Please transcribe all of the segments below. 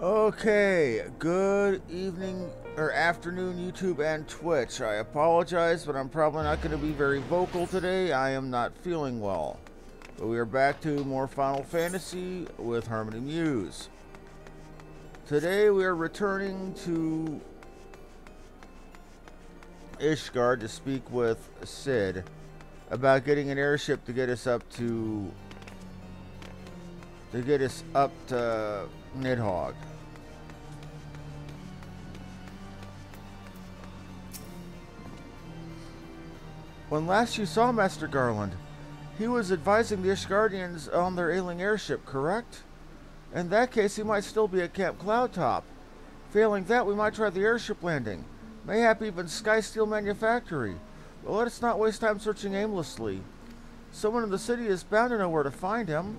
Okay, good evening or afternoon, YouTube and Twitch. I apologize, but I'm probably not going to be very vocal today. I am not feeling well. But we are back to more Final Fantasy with Harmony Muse. Today we are returning to Ishgard to speak with Cid about getting an airship to get us up to Nidhogg. When last you saw Master Garland, he was advising the Ishgardians on their ailing airship, correct? In that case, he might still be at Camp Cloudtop. Failing that, we might try the airship landing. Mayhap even Skysteel Manufactory. But let us not waste time searching aimlessly. Someone in the city is bound to know where to find him.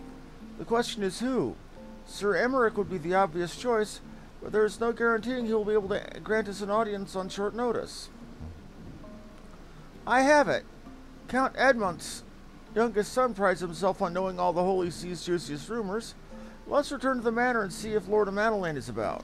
The question is who? Sir Emmerich would be the obvious choice, but there is no guaranteeing he will be able to grant us an audience on short notice. I have it. Count Edmund's youngest son prides himself on knowing all the Holy Sea's juiciest rumors. Let's return to the manor and see if Lord of Madeleine is about.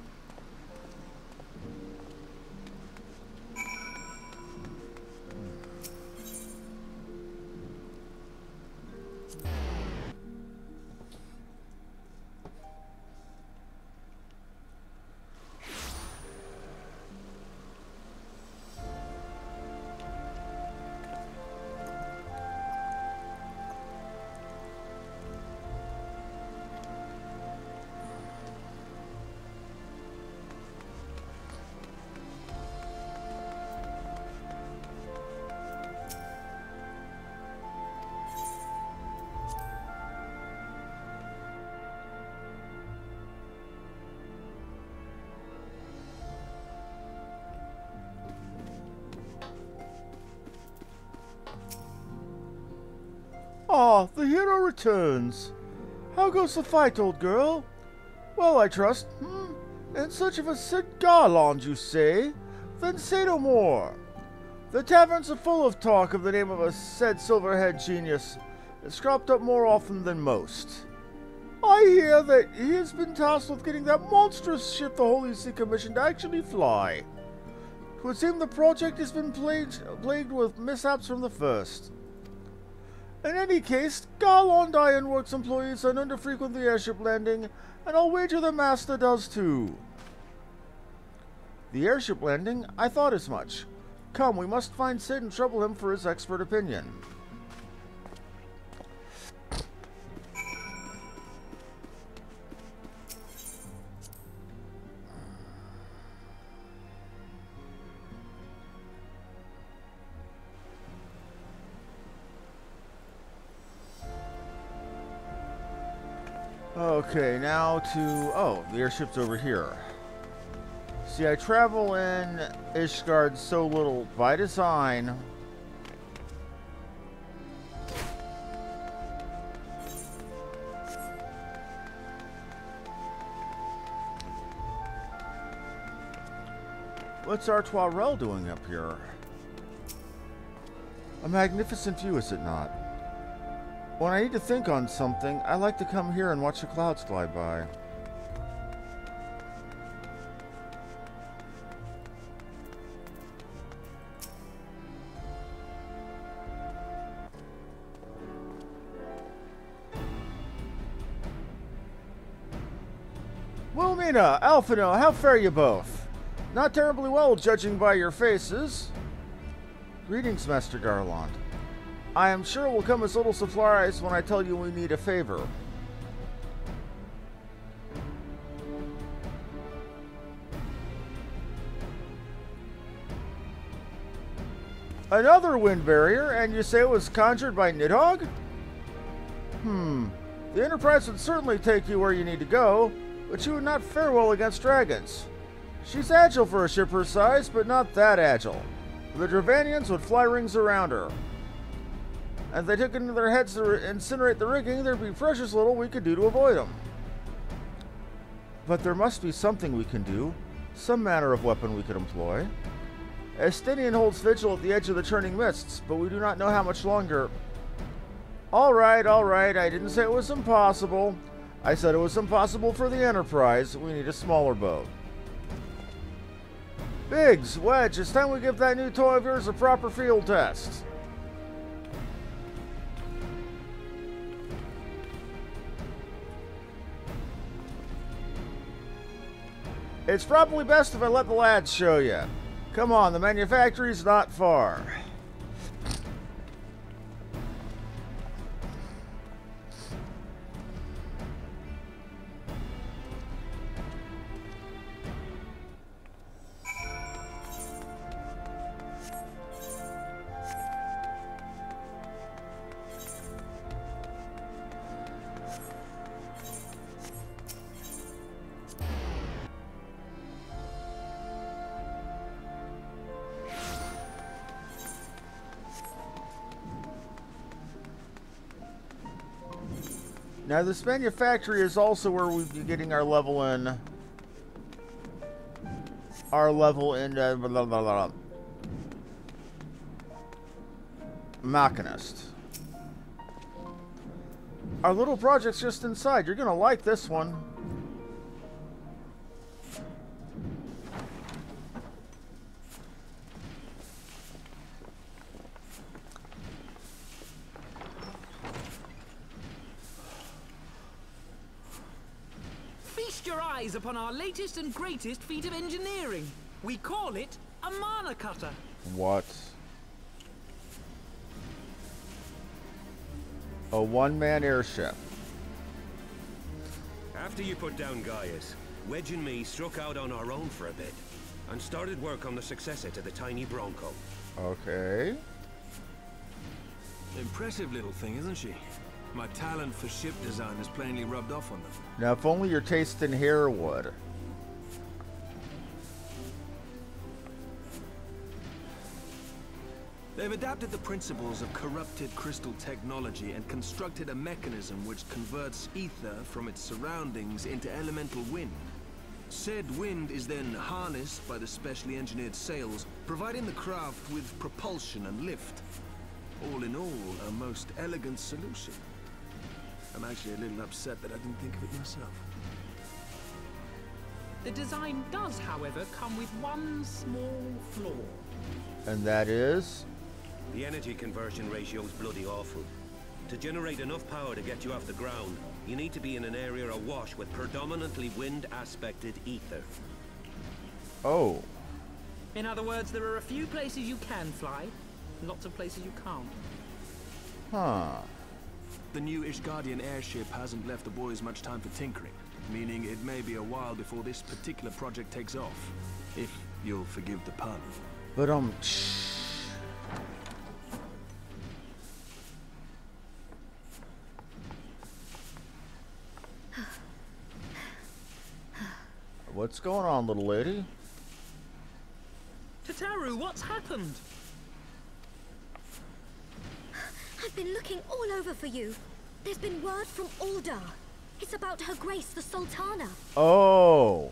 Ah, the hero returns. How goes the fight, old girl? Well, I trust. In search of a Cid Garland, you say? Then say no more. The taverns are full of talk of the name of a said silverhead genius. It's cropped up more often than most. I hear that he has been tasked with getting that monstrous ship the Holy See commissioned to actually fly. It would seem the project has been plagued with mishaps from the first. In any case, Garland Ironworks employees are known to frequent the airship landing, and I'll wager the master does too. The airship landing? I thought as much. Come, we must find Cid and trouble him for his expert opinion. Okay, now to... oh, the airship's over here. See, I travel in Ishgard so little by design. What's Artois Rel doing up here? A magnificent view, is it not? When I need to think on something, I like to come here and watch the clouds glide by. Wilmina, Alphino, how fare you both? Not terribly well, judging by your faces. Greetings, Master Garland. I am sure it will come as little surprise when I tell you we need a favor. Another wind barrier, and you say it was conjured by Nidhogg? The Enterprise would certainly take you where you need to go, but you would not fare well against dragons. She's agile for a ship her size, but not that agile. The Dravanians would fly rings around her. And if they took it into their heads to incinerate the rigging, there'd be precious little we could do to avoid them. But there must be something we can do, some manner of weapon we could employ. Estinian holds vigil at the edge of the churning mists, but we do not know how much longer. All right, I didn't say it was impossible. I said it was impossible for the Enterprise. We need a smaller boat. Biggs, Wedge, it's time we give that new toy of yours a proper field test. It's probably best if I let the lads show you. Come on, the manufactory's not far. Now, this manufactory is also where we'd be getting our level in. Machinist. Our little project's just inside. You're gonna like this one. Your eyes upon our latest and greatest feat of engineering. We call it a mana cutter. What? A one-man airship. After you put down Gaius, Wedge and me struck out on our own for a bit and started work on the successor to the tiny Bronco. Okay. Impressive little thing, isn't she? My talent for ship design has plainly rubbed off on them. Now, if only your taste in hair would. They've adapted the principles of corrupted crystal technology and constructed a mechanism which converts ether from its surroundings into elemental wind. Said wind is then harnessed by the specially engineered sails, providing the craft with propulsion and lift. All in all, a most elegant solution. I'm actually a little upset that I didn't think of it myself. The design does, however, come with one small flaw. And that is? The energy conversion ratio is bloody awful. To generate enough power to get you off the ground, you need to be in an area awash with predominantly wind-aspected ether. Oh. In other words, there are a few places you can fly, lots of places you can't. Huh. The new Ishgardian airship hasn't left the boys much time for tinkering, meaning it may be a while before this particular project takes off. If you'll forgive the pun. But what's going on, little lady? Tataru, what's happened? I've been looking all over for you. There's been word from Ulda. It's about Her Grace the Sultana. Oh.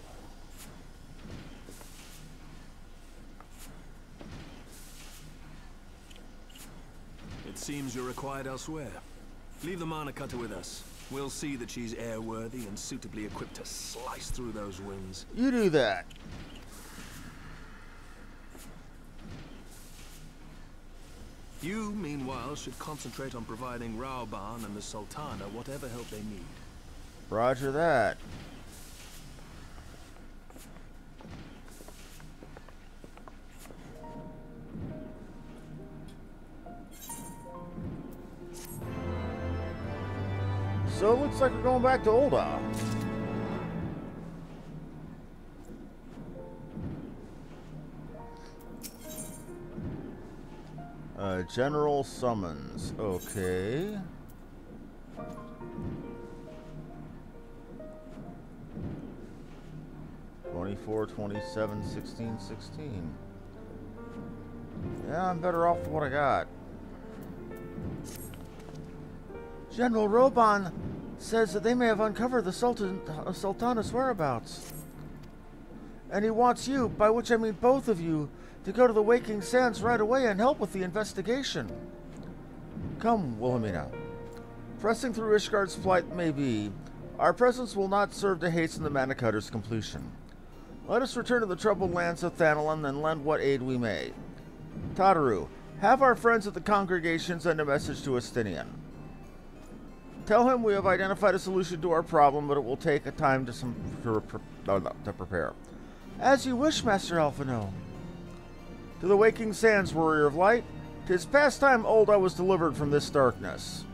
It seems you're required elsewhere. Leave the mana cutter with us. We'll see that she's airworthy and suitably equipped to slice through those winds. You do that. You, meanwhile, should concentrate on providing Raoban and the Sultana whatever help they need. Roger that. So it looks like we're going back to Ulda. General summons. Okay. $24, $27, $16, $16. Yeah, I'm better off with what I got. General Roban says that they may have uncovered the Sultana's whereabouts. And he wants you, by which I mean both of you, to go to the Waking Sands right away and help with the investigation. Come, Wilhelmina. Pressing through Ishgard's flight may be, our presence will not serve to hasten the Manicutter's completion. Let us return to the troubled lands of Thanalan and lend what aid we may. Tataru, have our friends at the congregation send a message to Estinian. Tell him we have identified a solution to our problem, but it will take a time to prepare. As you wish, Master Alphino. To the Waking Sands, Warrior of Light. 'Tis past time old I was delivered from this darkness.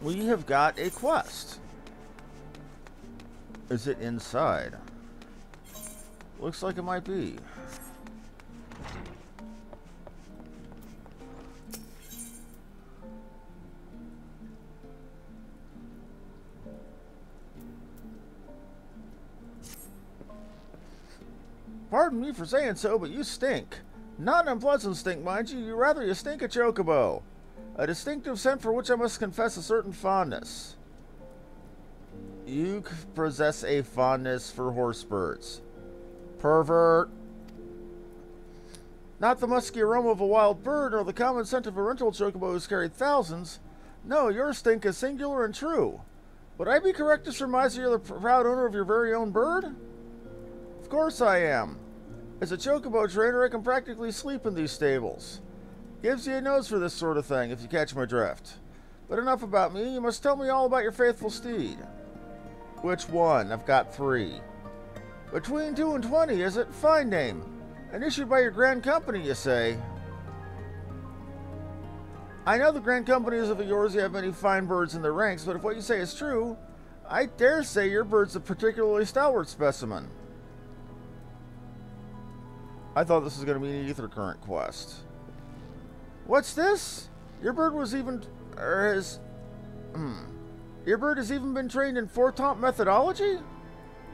We have got a quest. Is it inside? Looks like it might be. Pardon me for saying so, but you stink. Not an unpleasant stink, mind you. You stink a chocobo. A distinctive scent for which I must confess a certain fondness. You possess a fondness for horse birds. Pervert. Not the musky aroma of a wild bird, or the common scent of a rental chocobo who's carried thousands. No, your stink is singular and true. Would I be correct to surmise that you're the proud owner of your very own bird? Of course I am. As a chocobo trainer, I can practically sleep in these stables. Gives you a nose for this sort of thing, if you catch my drift. But enough about me. You must tell me all about your faithful steed. Which one? I've got 3. Between 2 and 20, is it? Fine name. And issued by your grand company, you say? I know the grand companies of yours you have many fine birds in their ranks, but if what you say is true, I dare say your bird's a particularly stalwart specimen. I thought this was going to be an Ether Current quest. What's this? Your bird was even... Your bird has even been trained in foretomp methodology?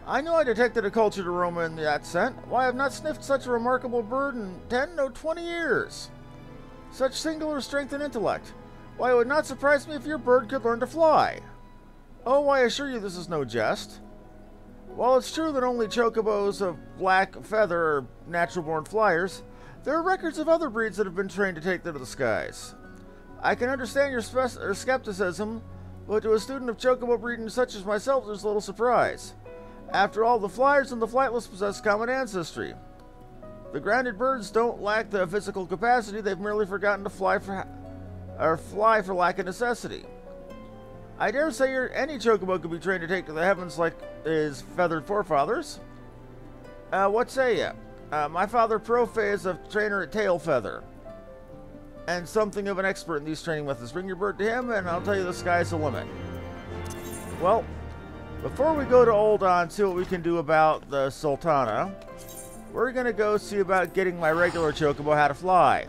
I know I detected a cultured aroma in that scent. Why, I have not sniffed such a remarkable bird in 10, no 20 years. Such singular strength and intellect. Why, it would not surprise me if your bird could learn to fly. Oh, I assure you this is no jest. While it's true that only chocobos of black feather are natural-born flyers, there are records of other breeds that have been trained to take to the skies. I can understand your skepticism, but to a student of chocobo breeding such as myself, there's little surprise. After all, the flyers and the flightless possess common ancestry. The grounded birds don't lack the physical capacity, they've merely forgotten to fly for lack of necessity. I dare say any chocobo could be trained to take to the heavens like his feathered forefathers. What say ya? My father Profe is a trainer at Tail Feather, and something of an expert in these training methods. Bring your bird to him, and I'll tell you the sky's the limit. Well, before we go to Ul'dah and see what we can do about the Sultana, we're going to go see about getting my regular chocobo how to fly.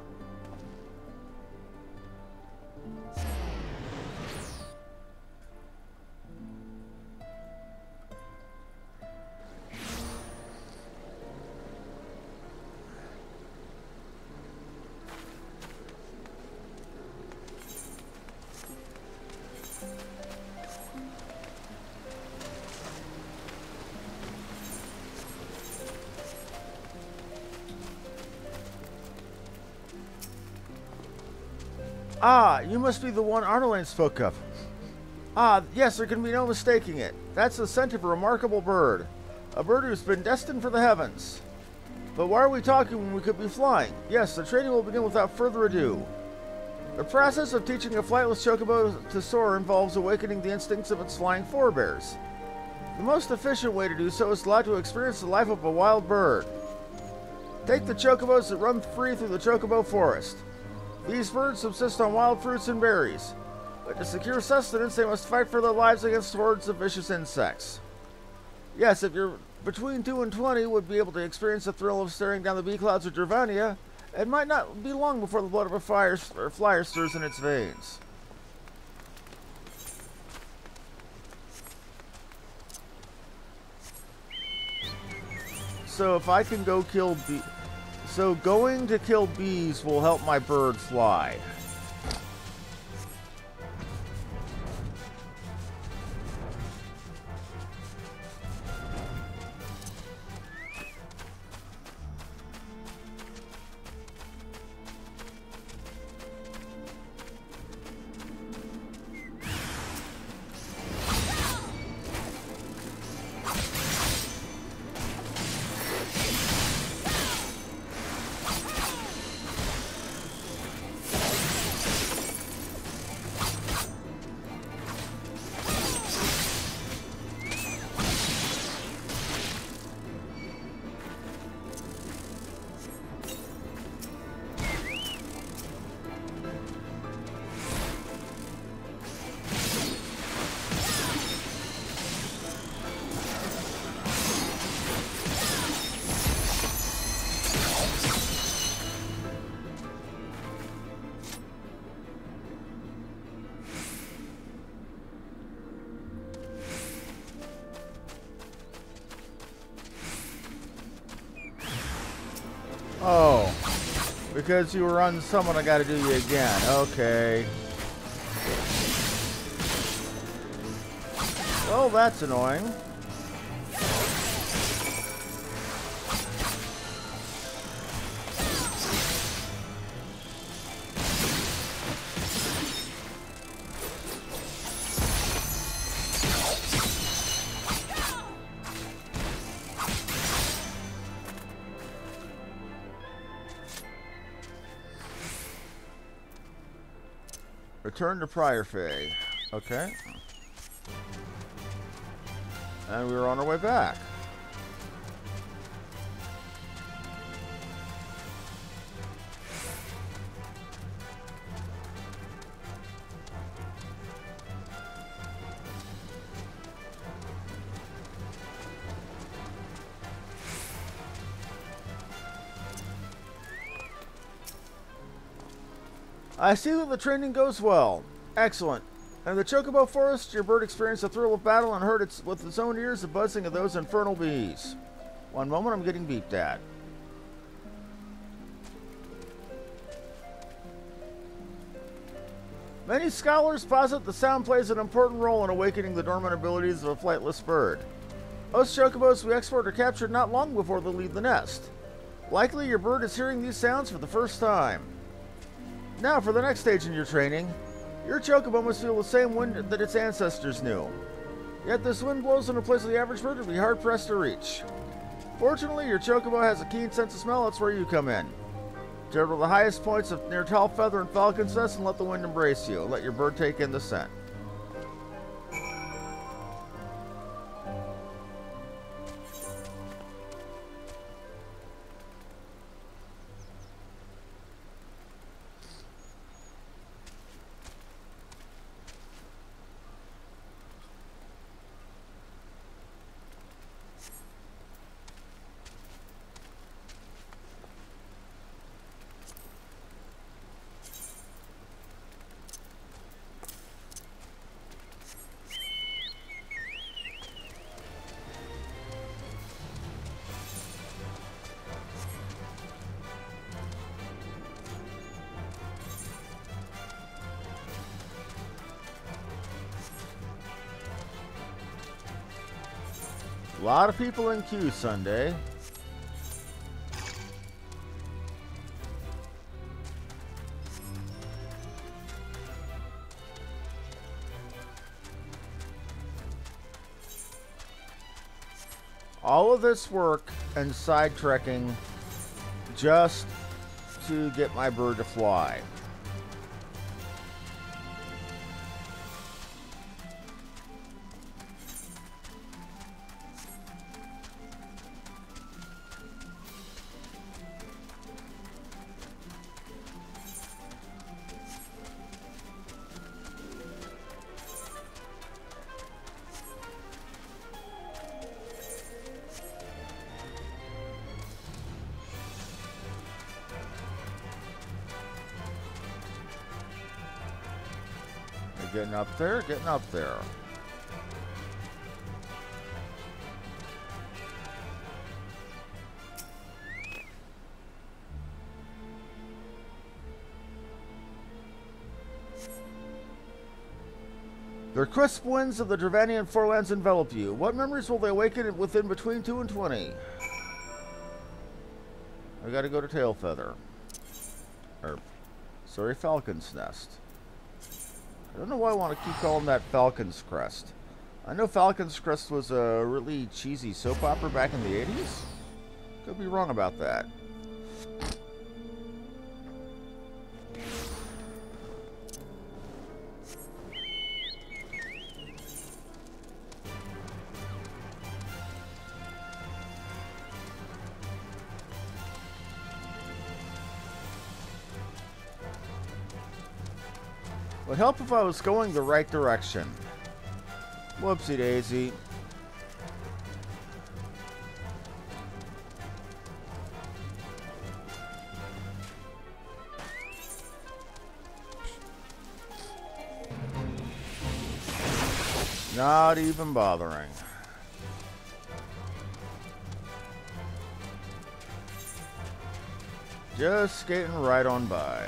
Ah, you must be the one Arnoline spoke of. Ah, yes, there can be no mistaking it. That's the scent of a remarkable bird. A bird who's been destined for the heavens. But why are we talking when we could be flying? Yes, the training will begin without further ado. The process of teaching a flightless chocobo to soar involves awakening the instincts of its flying forebears. The most efficient way to do so is to allow it to experience the life of a wild bird. Take the chocobos that run free through the chocobo forest. These birds subsist on wild fruits and berries, but to secure sustenance they must fight for their lives against hordes of vicious insects. Yes, if you're between 2 and 20 would be able to experience the thrill of staring down the bee clouds of Gervania, it might not be long before the blood of a flyer stirs in its veins. so if I can go kill bees... So going to kill bees will help my bird fly. Oh, because you were unsummoned, I gotta do you again. Okay. Well, that's annoying. Return to Prior Fay. Okay. And we were on our way back. I see that the training goes well. Excellent. In the Chocobo Forest, your bird experienced the thrill of battle and heard with its own ears the buzzing of those infernal bees. One moment, I'm getting beeped at. Many scholars posit the sound plays an important role in awakening the dormant abilities of a flightless bird. Most chocobos we export are captured not long before they leave the nest. Likely your bird is hearing these sounds for the first time. Now for the next stage in your training. Your chocobo must feel the same wind that its ancestors knew. Yet this wind blows in a place the average bird would be hard-pressed to reach. Fortunately, your chocobo has a keen sense of smell. That's where you come in. Travel to the highest points of near Tall Feather and Falcon's Nest and let the wind embrace you. Let your bird take in the scent. A lot of people in queue Sunday. All of this work and side trekking just to get my bird to fly. Getting up there, getting up there. The crisp winds of the Dravanian forelands envelop you. What memories will they awaken within between 2 and 20? I gotta go to Tailfeather. Sorry, Falcon's Nest. I don't know why I want to keep calling that Falcon's Crest. I know Falcon's Crest was a really cheesy soap opera back in the 80s. Could be wrong about that. Would help if I was going the right direction. Whoopsie daisy. Not even bothering. Just skating right on by.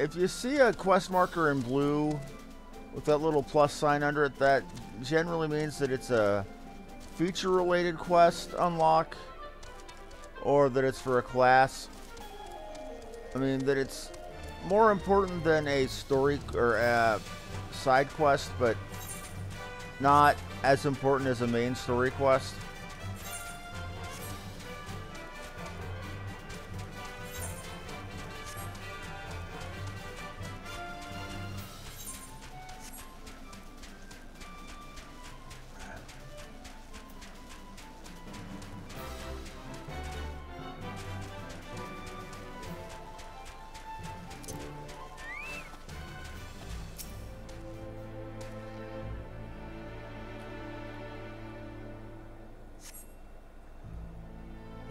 If you see a quest marker in blue with that little plus sign under it, that generally means that it's a feature-related quest unlock, or that it's for a class. I mean, that it's more important than a story or a side quest, but not as important as a main story quest.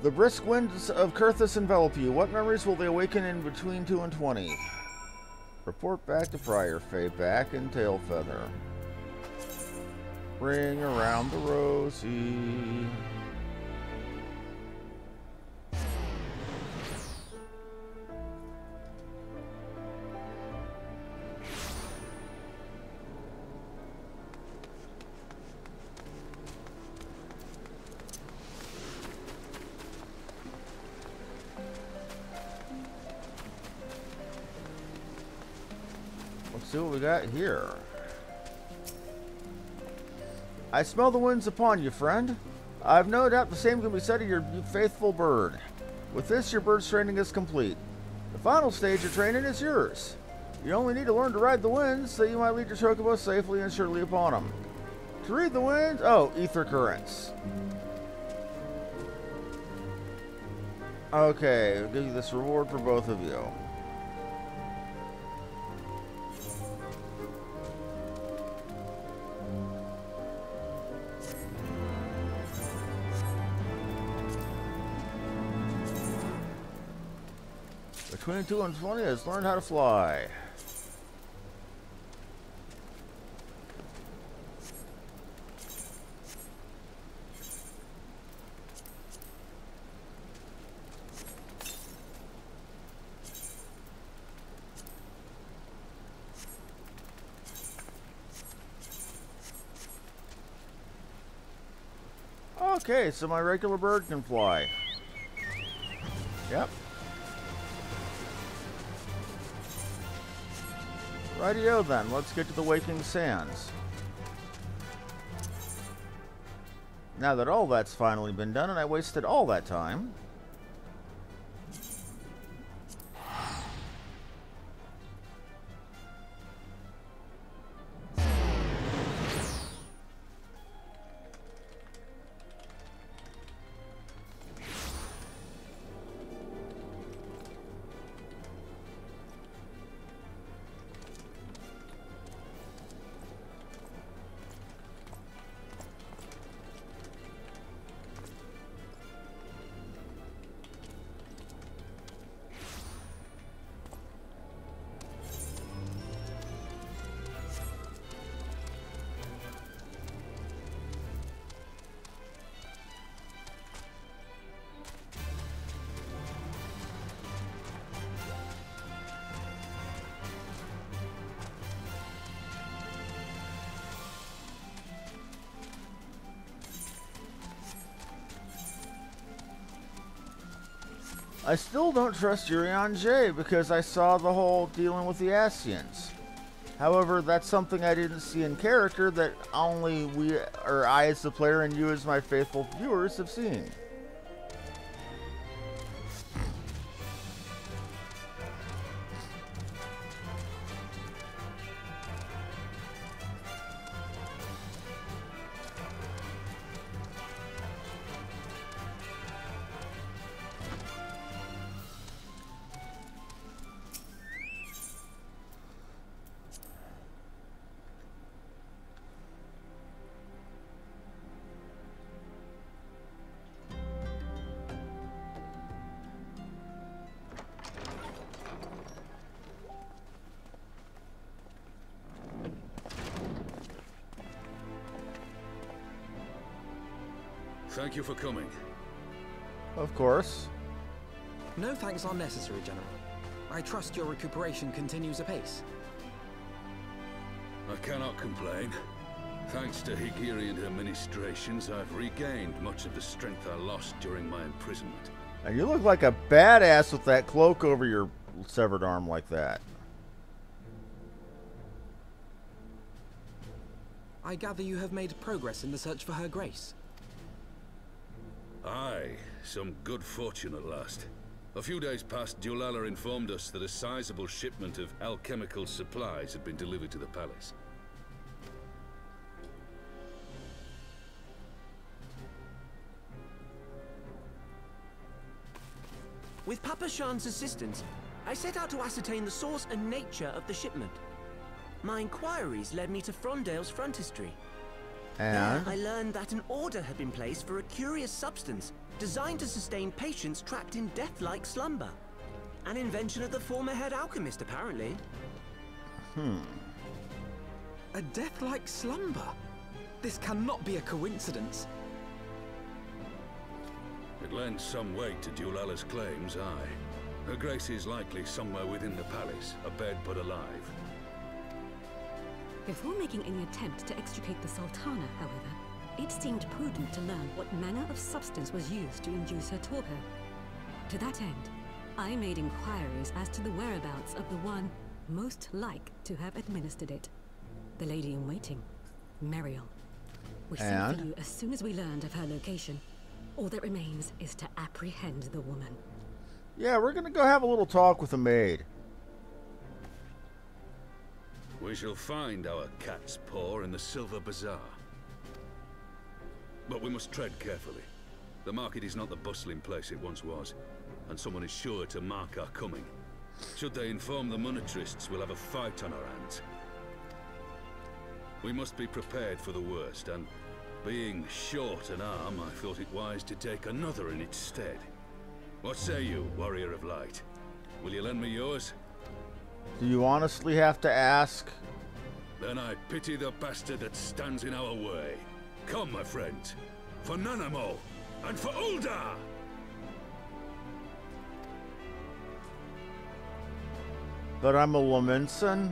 The brisk winds of Kurthus envelop you. What memories will they awaken in between 2 and 20? Report back to Briarfay, back in Tailfeather. Ring around the rosy. Let's see what we got here. I smell the winds upon you, friend. I've no doubt the same can be said of your faithful bird. With this, your bird's training is complete. The final stage of training is yours. You only need to learn to ride the winds so you might lead your chocobo safely and surely upon them. To read the winds, ether currents. Okay, I'll give you this reward for both of you. Between 2 and 20 has learned how to fly. Okay, so my regular bird can fly. Yep. Rightio then, let's get to the Waking Sands. Now that all that's finally been done and I wasted all that time, I still don't trust Urian J because I saw the whole dealing with the Ascians. However, that's something I didn't see in character that only we, or I as the player and you as my faithful viewers have seen. Thank you for coming. Of course. No thanks are necessary, General. I trust your recuperation continues apace. I cannot complain. Thanks to Higiri and her ministrations, I've regained much of the strength I lost during my imprisonment. And you look like a badass with that cloak over your severed arm like that. I gather you have made progress in the search for Her Grace. Aye, some good fortune at last. A few days past, Dulala informed us that a sizable shipment of alchemical supplies had been delivered to the palace. With Papa Shan's assistance, I set out to ascertain the source and nature of the shipment. My inquiries led me to Frondale's frontistery. And? There, I learned that an order had been placed for a curious substance designed to sustain patients trapped in death-like slumber. An invention of the former head alchemist, apparently. A death-like slumber? This cannot be a coincidence. It lends some weight to Dulala's claims, aye. Her Grace is likely somewhere within the palace, abed but alive. Before making any attempt to extricate the Sultana, however, it seemed prudent to learn what manner of substance was used to induce her torpor. To that end, I made inquiries as to the whereabouts of the one most like to have administered it. The lady in waiting, Muriel. We sent for you as soon as we learned of her location. All that remains is to apprehend the woman. Yeah, we're gonna go have a little talk with the maid. We shall find our cat's paw in the Silver Bazaar. But we must tread carefully. The market is not the bustling place it once was, and someone is sure to mark our coming. Should they inform the monetarists, we'll have a fight on our hands. We must be prepared for the worst, and being short an arm, I thought it wise to take another in its stead. What say you, Warrior of Light? Will you lend me yours? Do you honestly have to ask? Then I pity the bastard that stands in our way. Come, my friends, for Nanamo and for Uldar! But I'm a Laminson.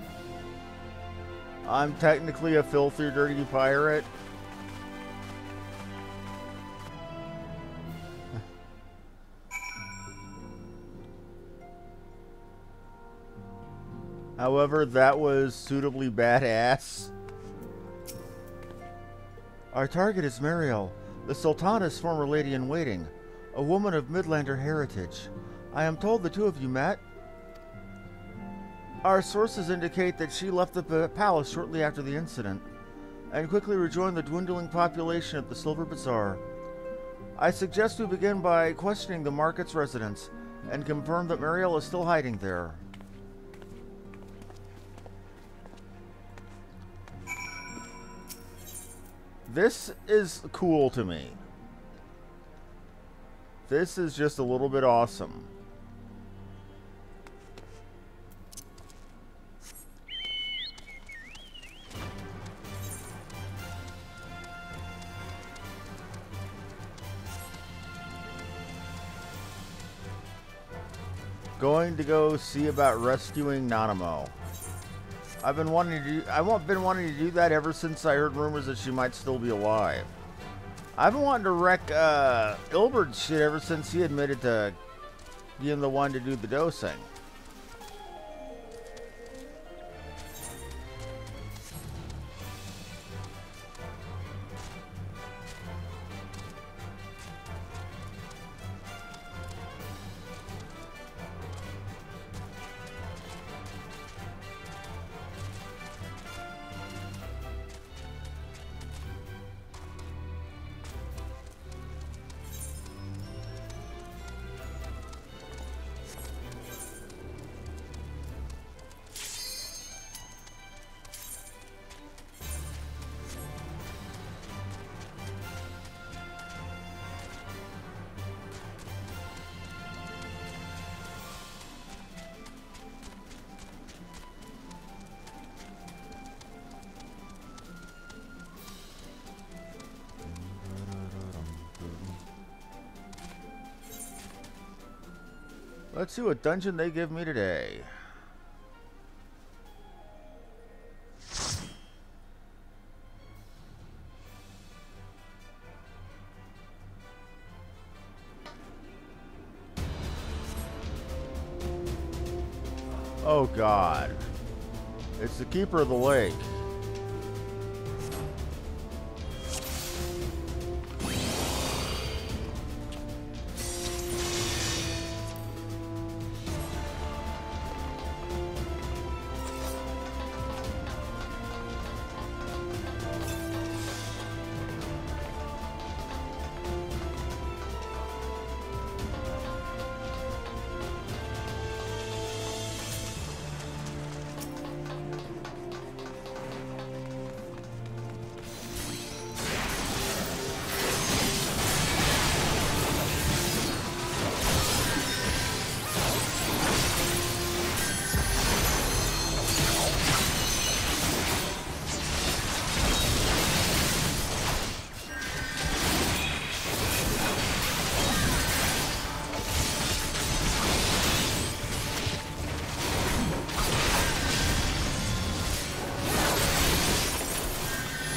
I'm technically a filthy, dirty pirate. However, that was suitably badass. Our target is Muriel, the Sultana's former lady-in-waiting, a woman of Midlander heritage. I am told the two of you met. Our sources indicate that she left the palace shortly after the incident, and quickly rejoined the dwindling population at the Silver Bazaar. I suggest we begin by questioning the market's residents, and confirm that Muriel is still hiding there. This is cool to me. This is just a little bit awesome. Going to go see about rescuing Nanamo. I've been wanting to do that ever since I heard rumors that she might still be alive. I've been wanting to wreck Ilberd's shit ever since he admitted to being the one to do the dosing. Let's see what dungeon they give me today. Oh God. It's the Keeper of the Lake.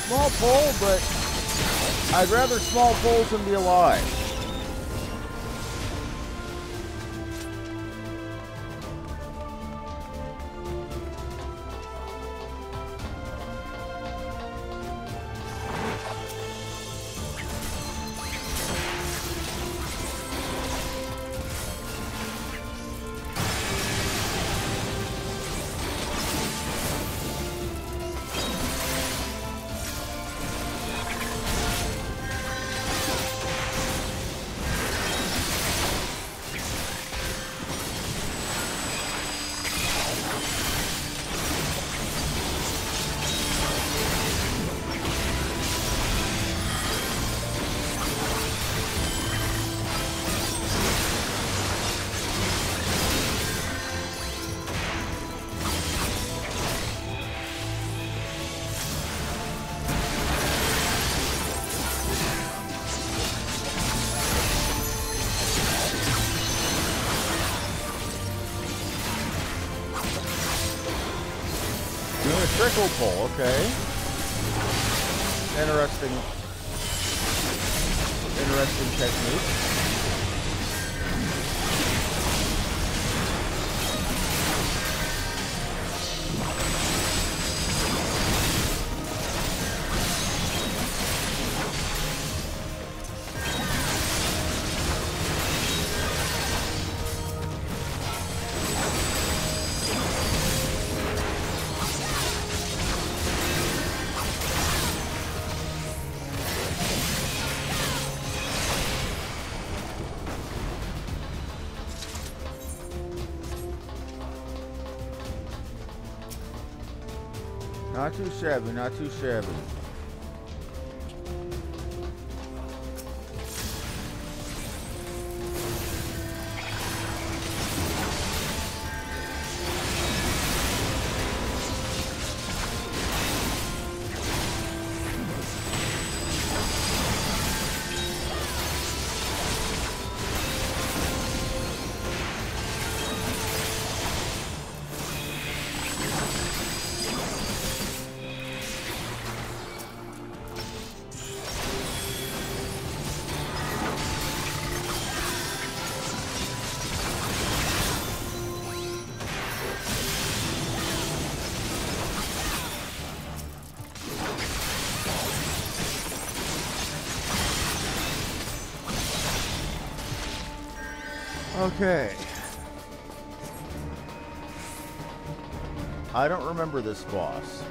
Small pole, but I'd rather small poles than be alive. Doing a trickle pull, okay. Interesting technique. Not too shabby, not too shabby. Okay. I don't remember this boss.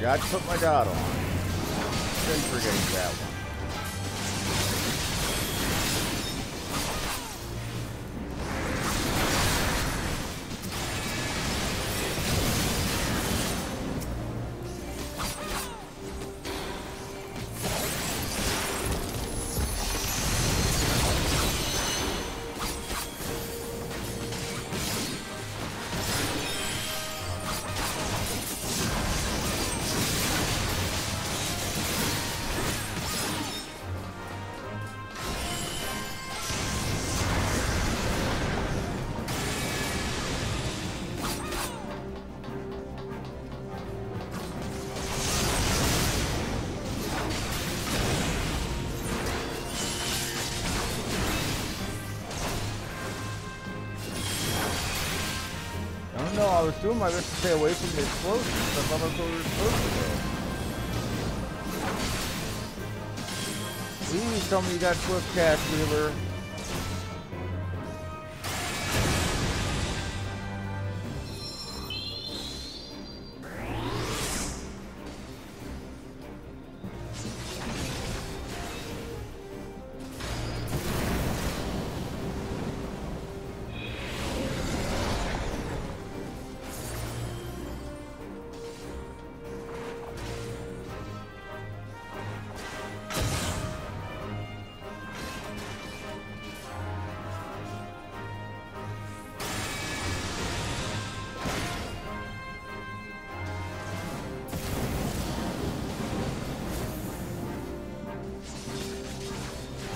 Forgot to put my dot on. Been forgetting that one. No, I was doing my best to stay away from the explosions. I thought that's where we were supposed to go. Please tell me you got Swift Cast Healer.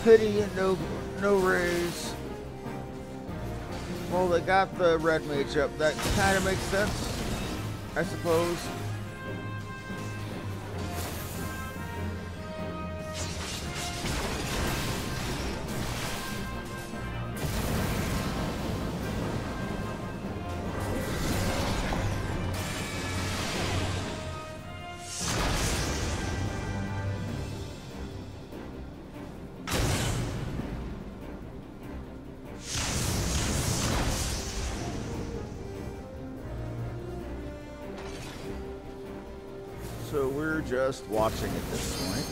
Pity, no raise. Well, they got the red mage up. That kind of makes sense, I suppose. So we're just watching at this point.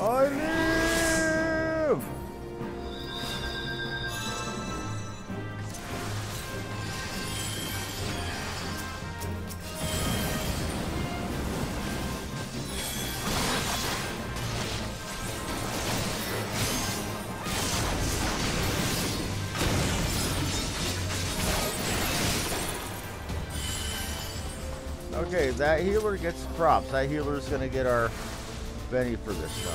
I live! Okay, that healer gets props. That healer's gonna get our Benny for this time.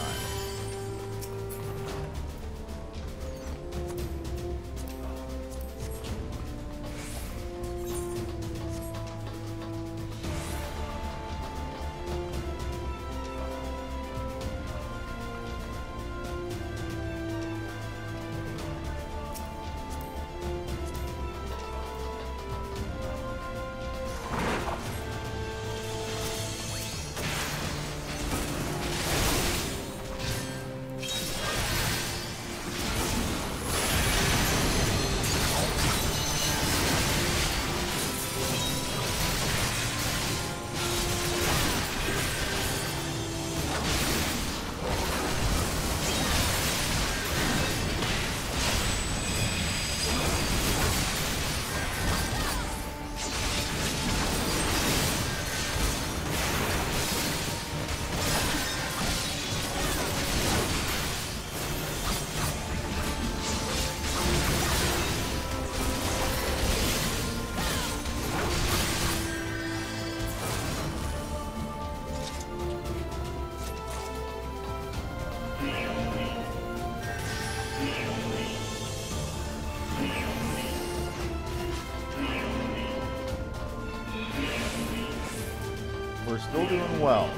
doing well.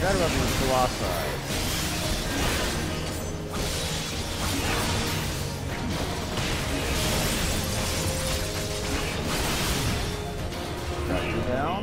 Forgot about these colossi. Got you down.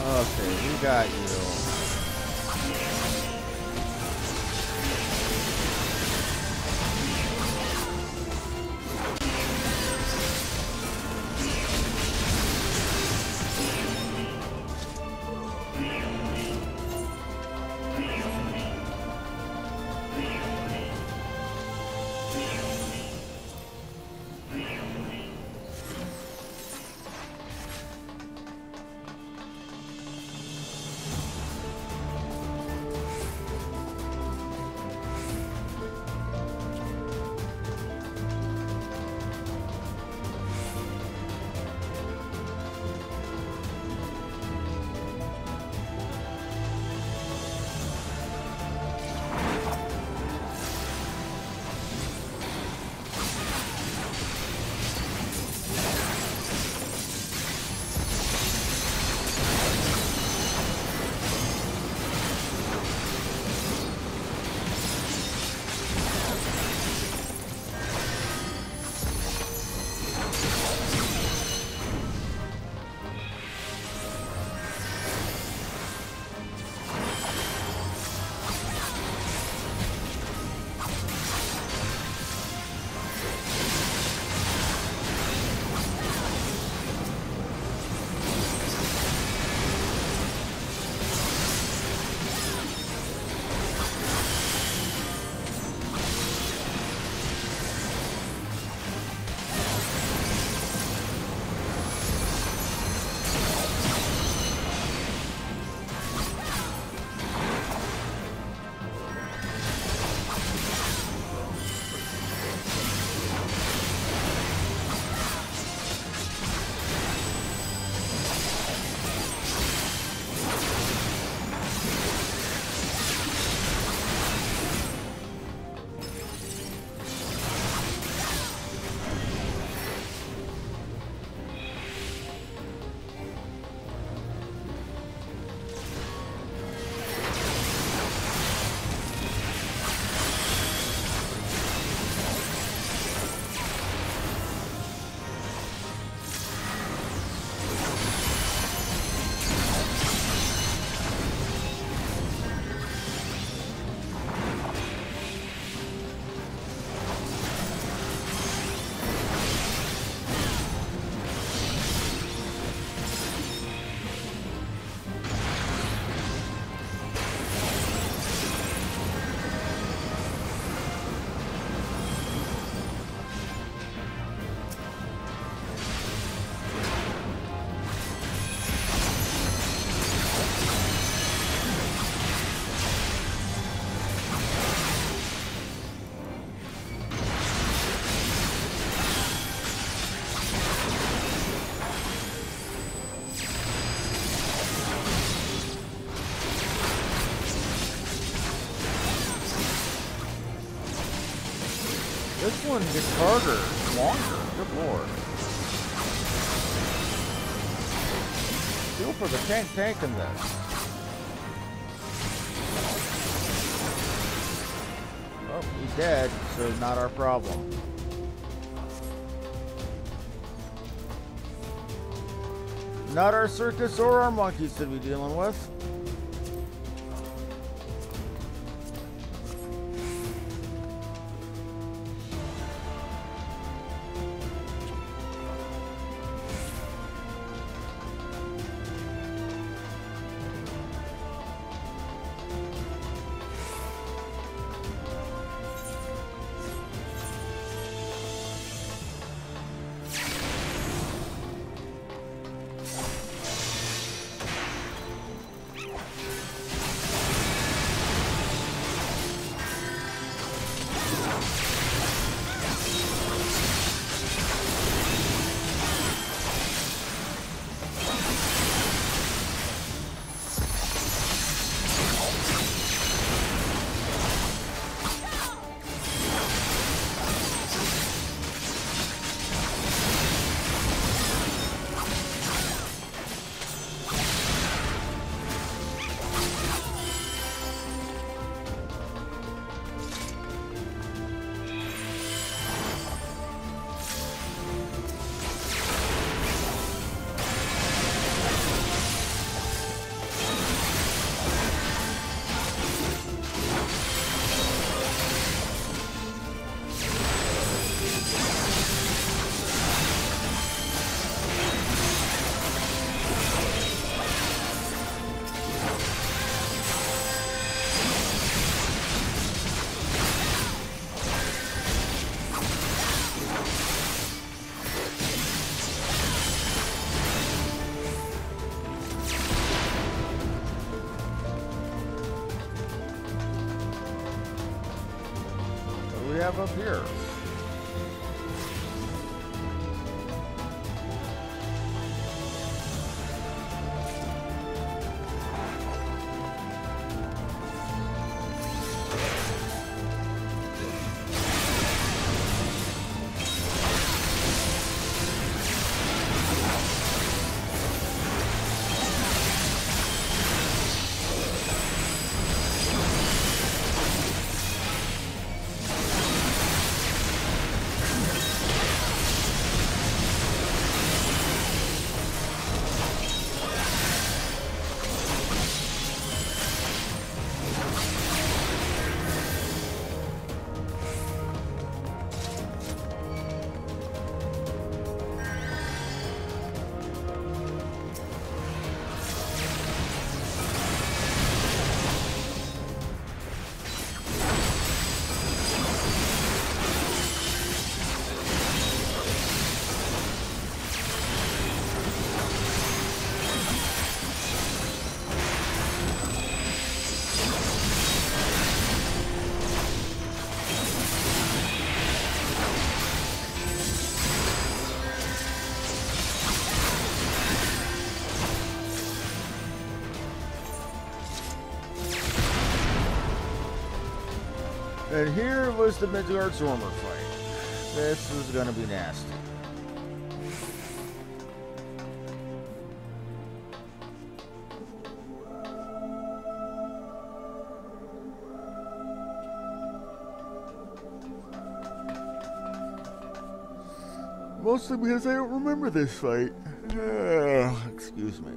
Okay, we got you. This one gets harder, longer. Good lord. Feel for the tank in this. Oh, he's dead, so not our problem. Not our circus or our monkeys to be dealing with. Up here. And here was the Midgard-Zormer fight. This was gonna be nasty. Mostly because I don't remember this fight. Excuse me.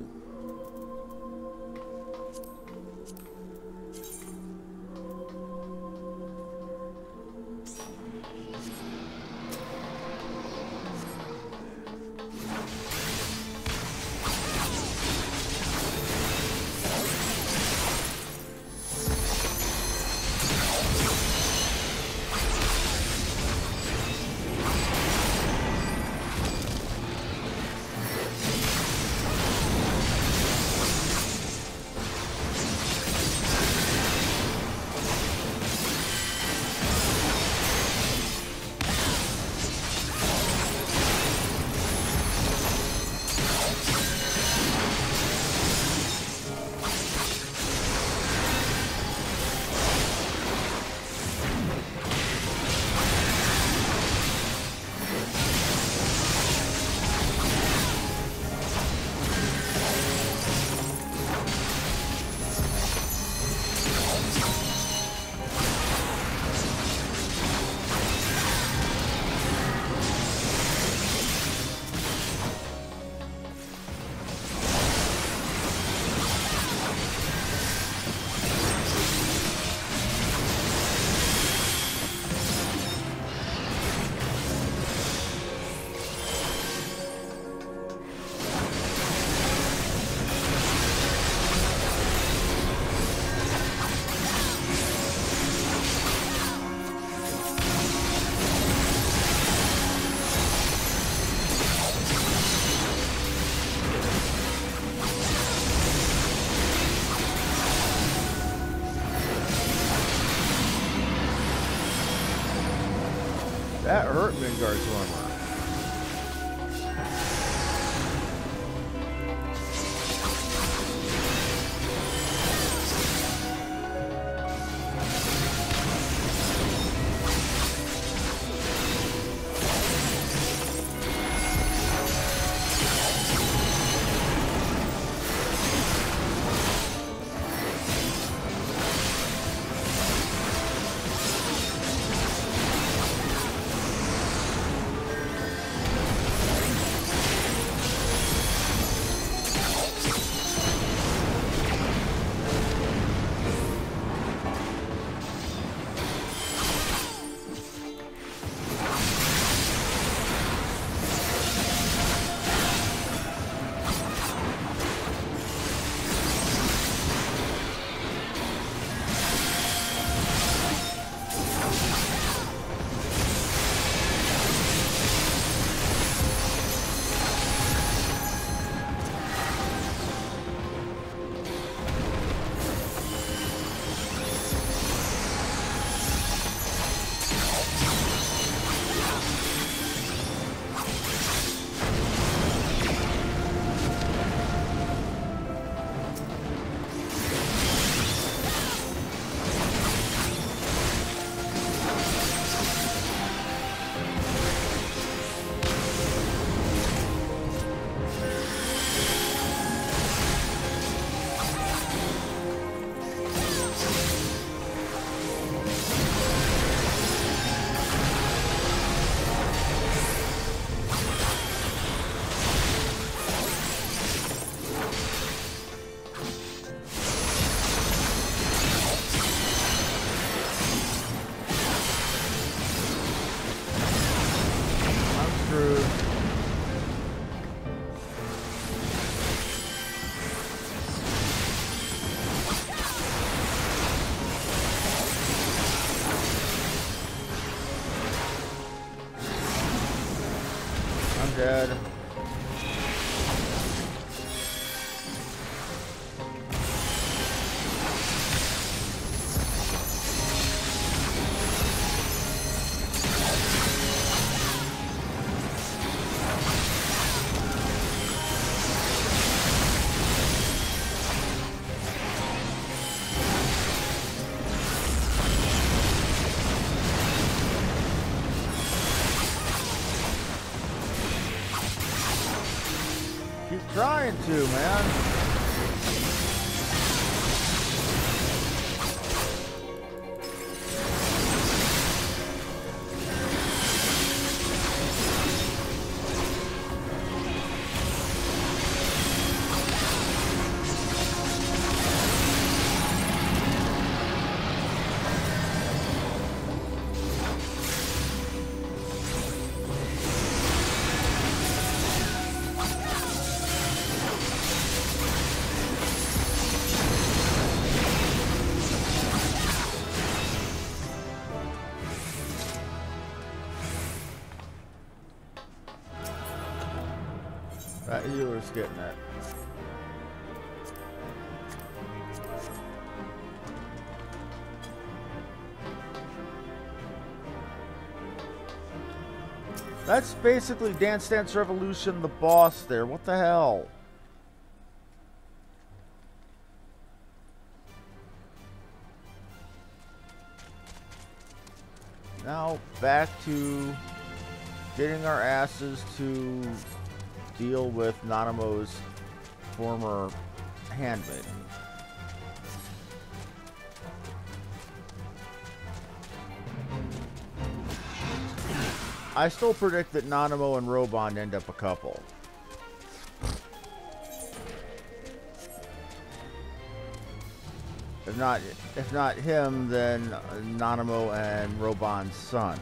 That hurt Midgard's armor. Dead. Trying to, man. That healer's getting it. That's basically Dance Dance Revolution, the boss there. What the hell? Now back to getting our asses to deal with Nanamo's former handmaiden. I still predict that Nanamo and Robon end up a couple. If not him, then Nanamo and Robon's son.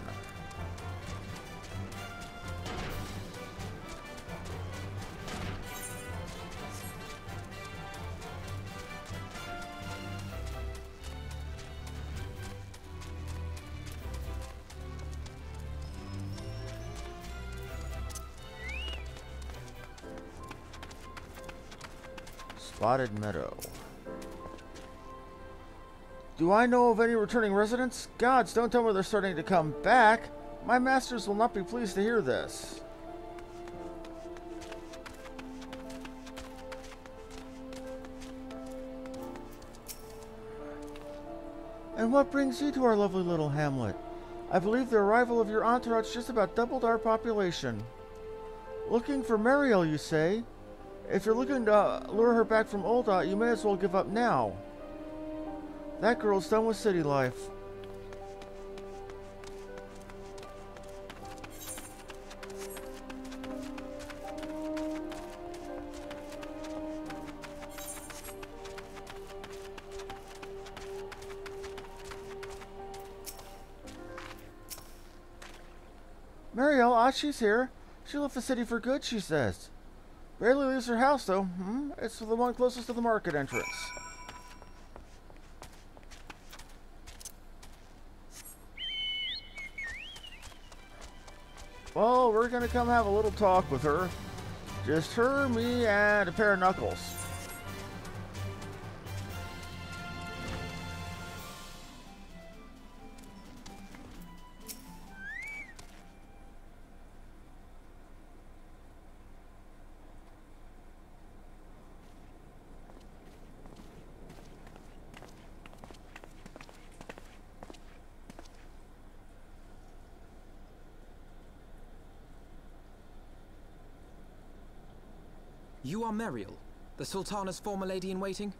Spotted Meadow. Do I know of any returning residents? Gods, don't tell me they're starting to come back. My masters will not be pleased to hear this. And what brings you to our lovely little hamlet? I believe the arrival of your entourage just about doubled our population. Looking for Mariel, you say? If you're looking to lure her back from Ul'dah, you may as well give up now. That girl's done with city life. Mariel, she's here. She left the city for good, she says. Barely leaves her house, though. It's the one closest to the market entrance. Well, we're gonna come have a little talk with her. Just her, me, and a pair of knuckles. You are Mariel, the Sultana's former lady-in-waiting?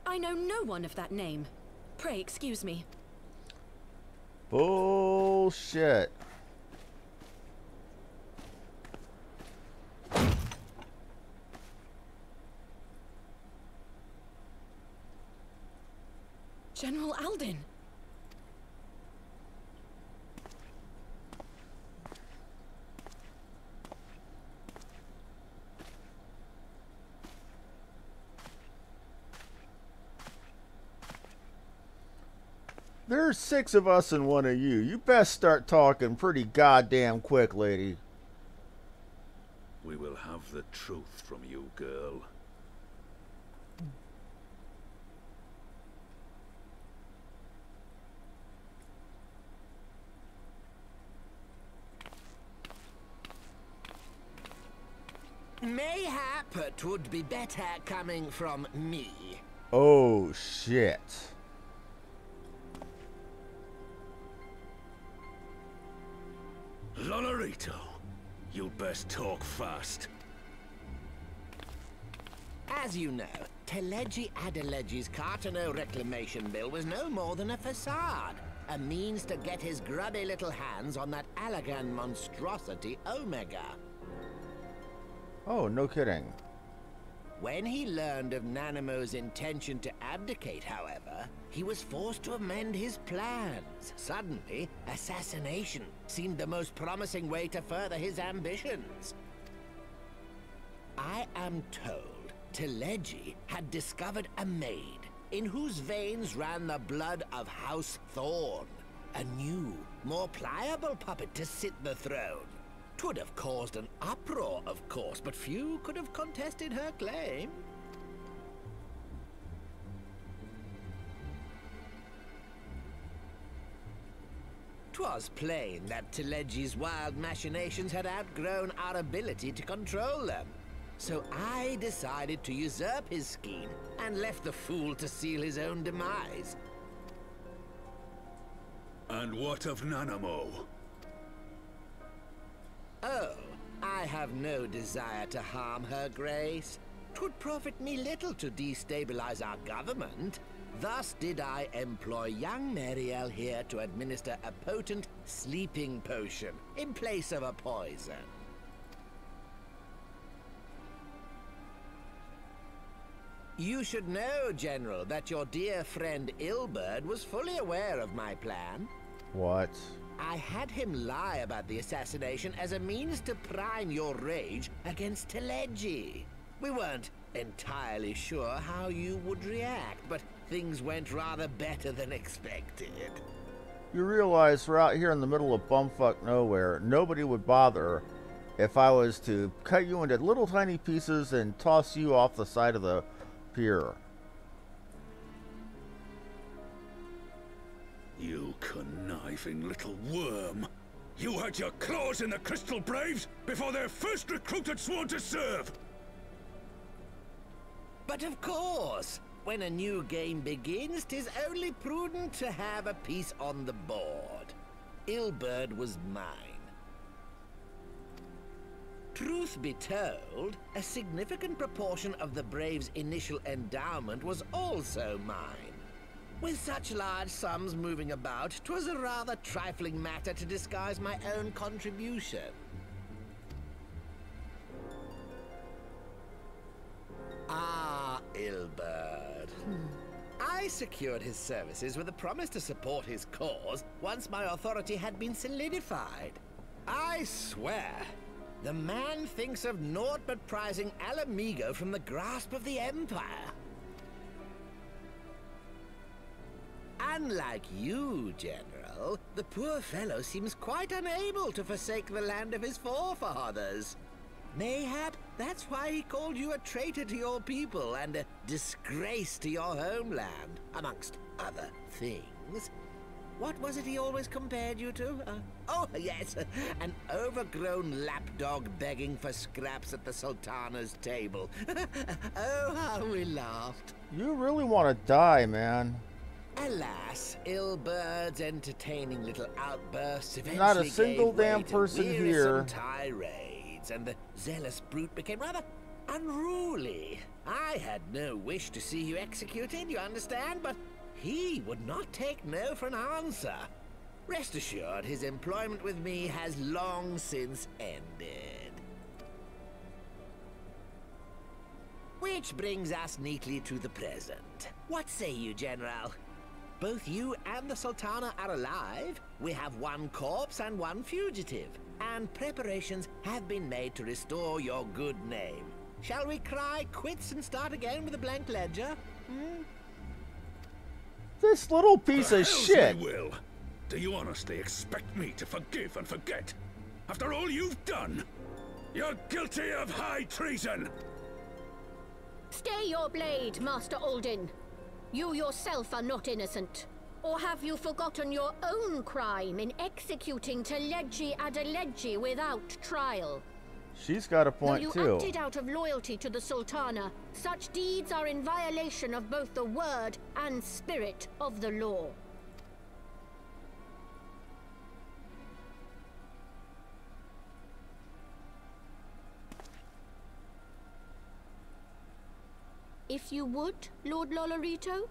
I know no one of that name. Pray excuse me. Bullshit. General Alden. There's 6 of us and 1 of you. You best start talking pretty goddamn quick, lady. We will have the truth from you, girl. Mayhap it would be better coming from me. Oh, shit. Lonorito, you'd best talk fast. As you know, Teleji Adeleji's Cartano reclamation bill was no more than a facade. A means to get his grubby little hands on that Allagan monstrosity Omega. Oh, no kidding. When he learned of Nanamo's intention to abdicate, however, he was forced to amend his plans. Suddenly, assassination seemed the most promising way to further his ambitions. I am told Teleji had discovered a maid in whose veins ran the blood of House Thorn, a new, more pliable puppet to sit the throne. 'Twould have caused an uproar, of course, but few could have contested her claim. 'Twas plain that Teleji's wild machinations had outgrown our ability to control them. So I decided to usurp his scheme and left the fool to seal his own demise. And what of Nanamo? Oh, I have no desire to harm her grace. 'Twould profit me little to destabilize our government. Thus did I employ young Mariel here to administer a potent sleeping potion in place of a poison. You should know, General, that your dear friend Ilberd was fully aware of my plan. What? I had him lie about the assassination as a means to prime your rage against Teleji. We weren't entirely sure how you would react, but things went rather better than expected. You realize we're out here in the middle of bumfuck nowhere. Nobody would bother if I was to cut you into little tiny pieces and toss you off the side of the pier. You conniving little worm. You had your claws in the Crystal Braves before their first recruit had sworn to serve! But of course, when a new game begins, 'tis only prudent to have a piece on the board. Ilberd was mine. Truth be told, a significant proportion of the Braves' initial endowment was also mine. With such large sums moving about, 'twas a rather trifling matter to disguise my own contribution. Ah, Ilberd. I secured his services with a promise to support his cause once my authority had been solidified. I swear, the man thinks of naught but prizing Alamigo from the grasp of the Empire. Unlike you, General, the poor fellow seems quite unable to forsake the land of his forefathers. Mayhap that's why he called you a traitor to your people and a disgrace to your homeland, amongst other things. What was it he always compared you to? Oh, yes, an overgrown lapdog begging for scraps at the Sultana's table. Oh, how we laughed. You really want to die, man. Alas, Ilberd's entertaining little outbursts eventually Not a single gave way damn to person wearisome here. tirades, and the zealous brute became rather unruly. I had no wish to see you executed, you understand, but he would not take no for an answer. Rest assured, his employment with me has long since ended. Which brings us neatly to the present. What say you, General? Both you and the Sultana are alive. We have one corpse and one fugitive, and preparations have been made to restore your good name. Shall we cry quits and start again with a blank ledger? This little piece of shit. Will, do you honestly expect me to forgive and forget? After all you've done? You're guilty of high treason! Stay your blade, Master Alden. You yourself are not innocent. Or have you forgotten your own crime in executing Teledji Adeledji without trial? She's got a point, Though too. you acted out of loyalty to the Sultana, such deeds are in violation of both the word and spirit of the law. If you would, Lord Lolorito?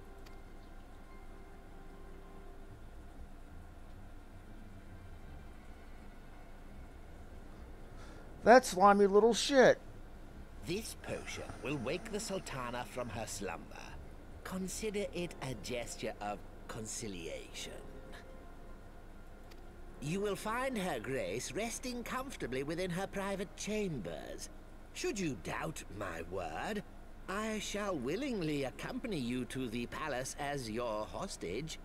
That slimy little shit. This potion will wake the Sultana from her slumber. Consider it a gesture of conciliation. You will find Her Grace resting comfortably within her private chambers. Should you doubt my word, I shall willingly accompany you to the palace as your hostage.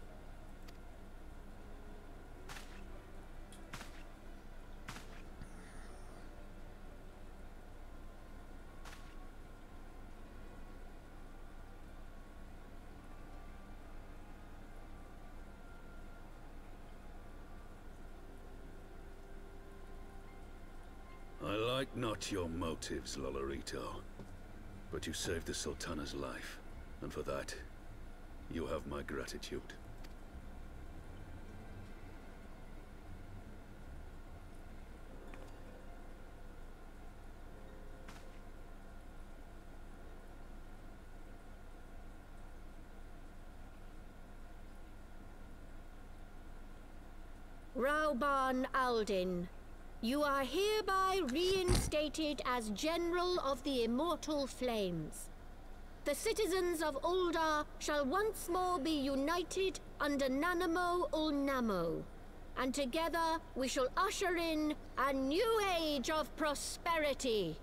I like not your motives, Lolorito. But you saved the Sultana's life, and for that, you have my gratitude. Rauban Aldin, you are hereby reinstated as General of the Immortal Flames. The citizens of Uldar shall once more be united under Nanamo Ulnamo, and together we shall usher in a new age of prosperity.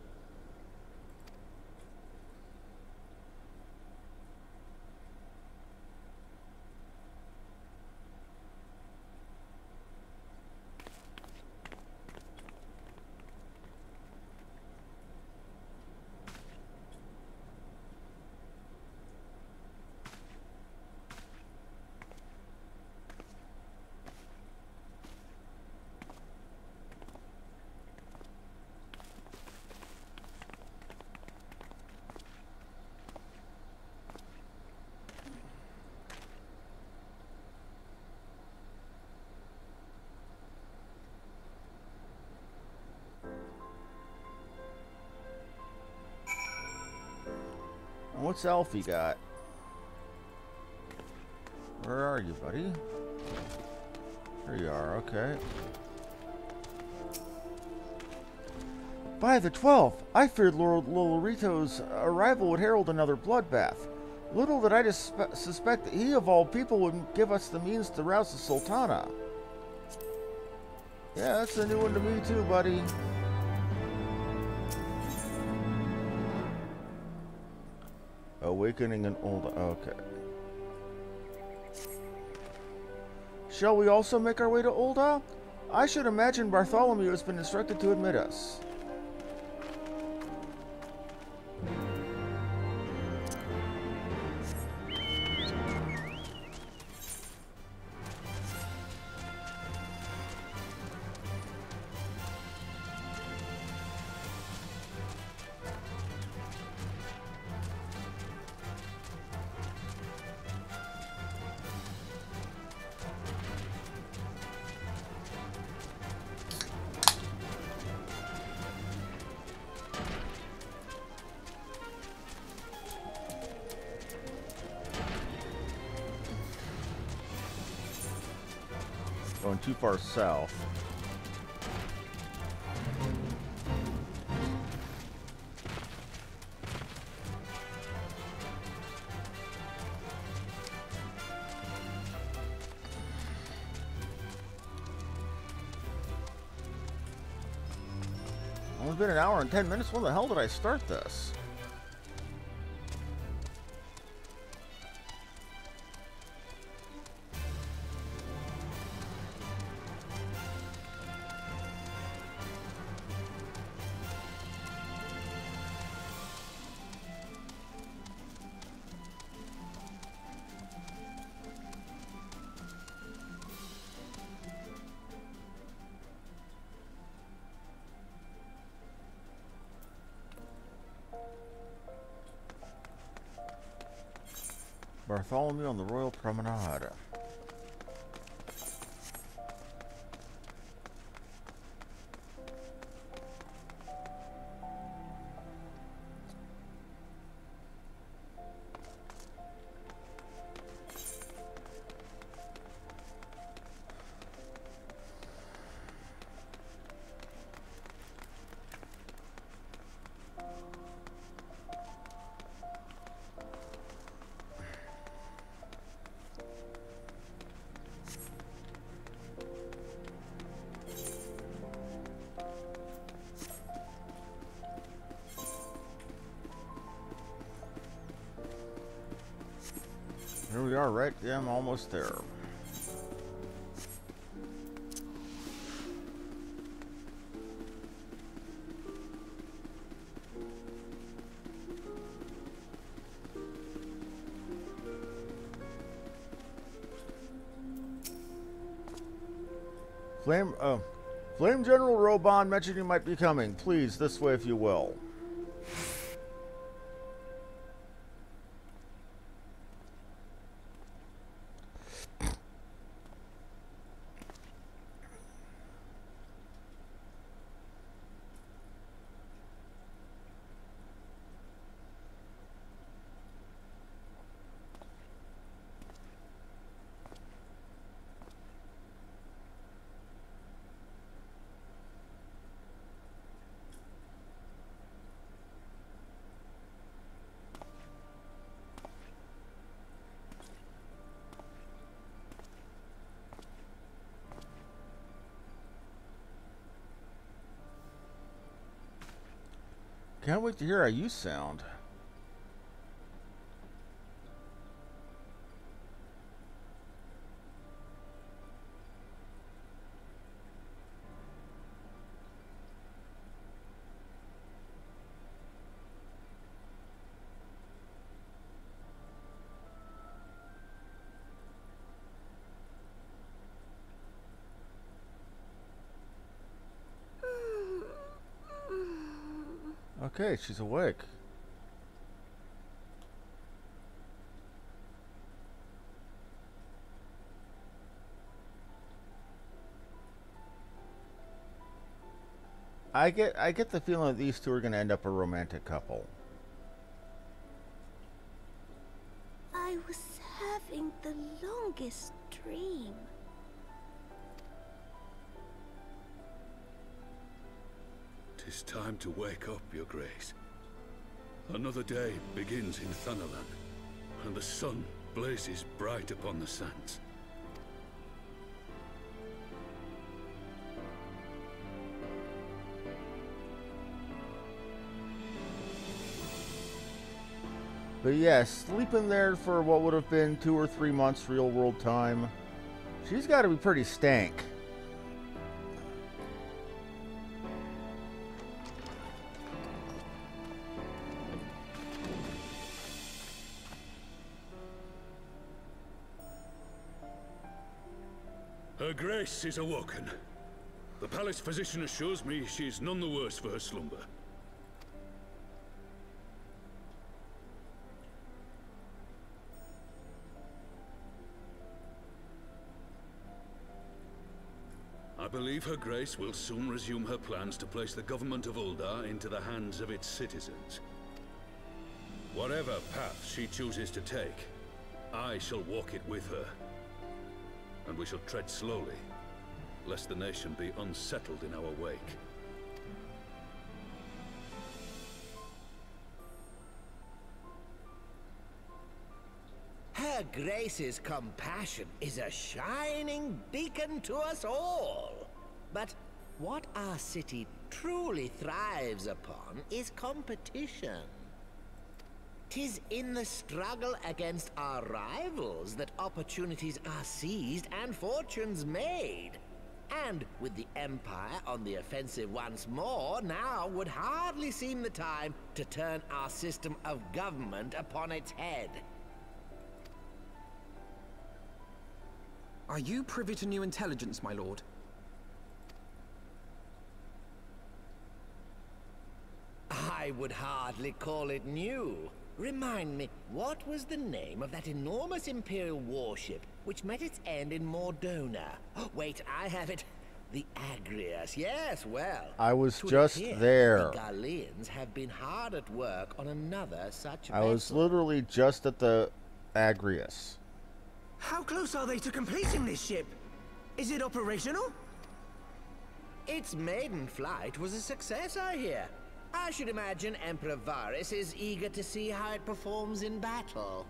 What's Alfie got? Where are you, buddy? There you are, okay. By the 12th, I feared Lord Lolorito's arrival would herald another bloodbath. Little did I suspect that he, of all people, would give us the means to rouse the Sultana. Yeah, that's a new one to me too, buddy. Awakening an old... Okay. Shall we also make our way to Ul'dah? I should imagine Bartholomew has been instructed to admit us. Going too far south. Only been an hour and 10 minutes. When the hell did I start this? Bartholomew on the Royal Promenade. Here we are, right? Yeah, I'm almost there. Flame General Roban mentioned you might be coming. Please, this way if you will. Can't wait to hear how you sound. Okay, she's awake. I get the feeling that these two are going to end up a romantic couple. was having the longest dream. "'Tis time to wake up, Your Grace. Another day begins in Thanalan, and the sun blazes bright upon the sands. But yes, sleeping there for what would have been 2 or 3 months real world time, she's got to be pretty stank. Her Grace is awoken. The palace physician assures me she is none the worse for her slumber. I believe Her Grace will soon resume her plans to place the government of Uldar into the hands of its citizens. Whatever path she chooses to take, I shall walk it with her. And we shall tread slowly, lest the nation be unsettled in our wake. Her Grace's compassion is a shining beacon to us all. But what our city truly thrives upon is competition. 'Tis in the struggle against our rivals that opportunities are seized and fortunes made. And with the Empire on the offensive once more, now would hardly seem the time to turn our system of government upon its head. Are you privy to new intelligence, my lord? I would hardly call it new. Remind me, what was the name of that enormous Imperial warship which met its end in Mordona? Oh, wait, I have it. The Agrius, yes, well. I was just there. The Garleans have been hard at work on another such I was literally just at the Agrius. How close are they to completing this ship? Is it operational? Its maiden flight was a success, I hear. I should imagine Emperor Varys is eager to see how it performs in battle.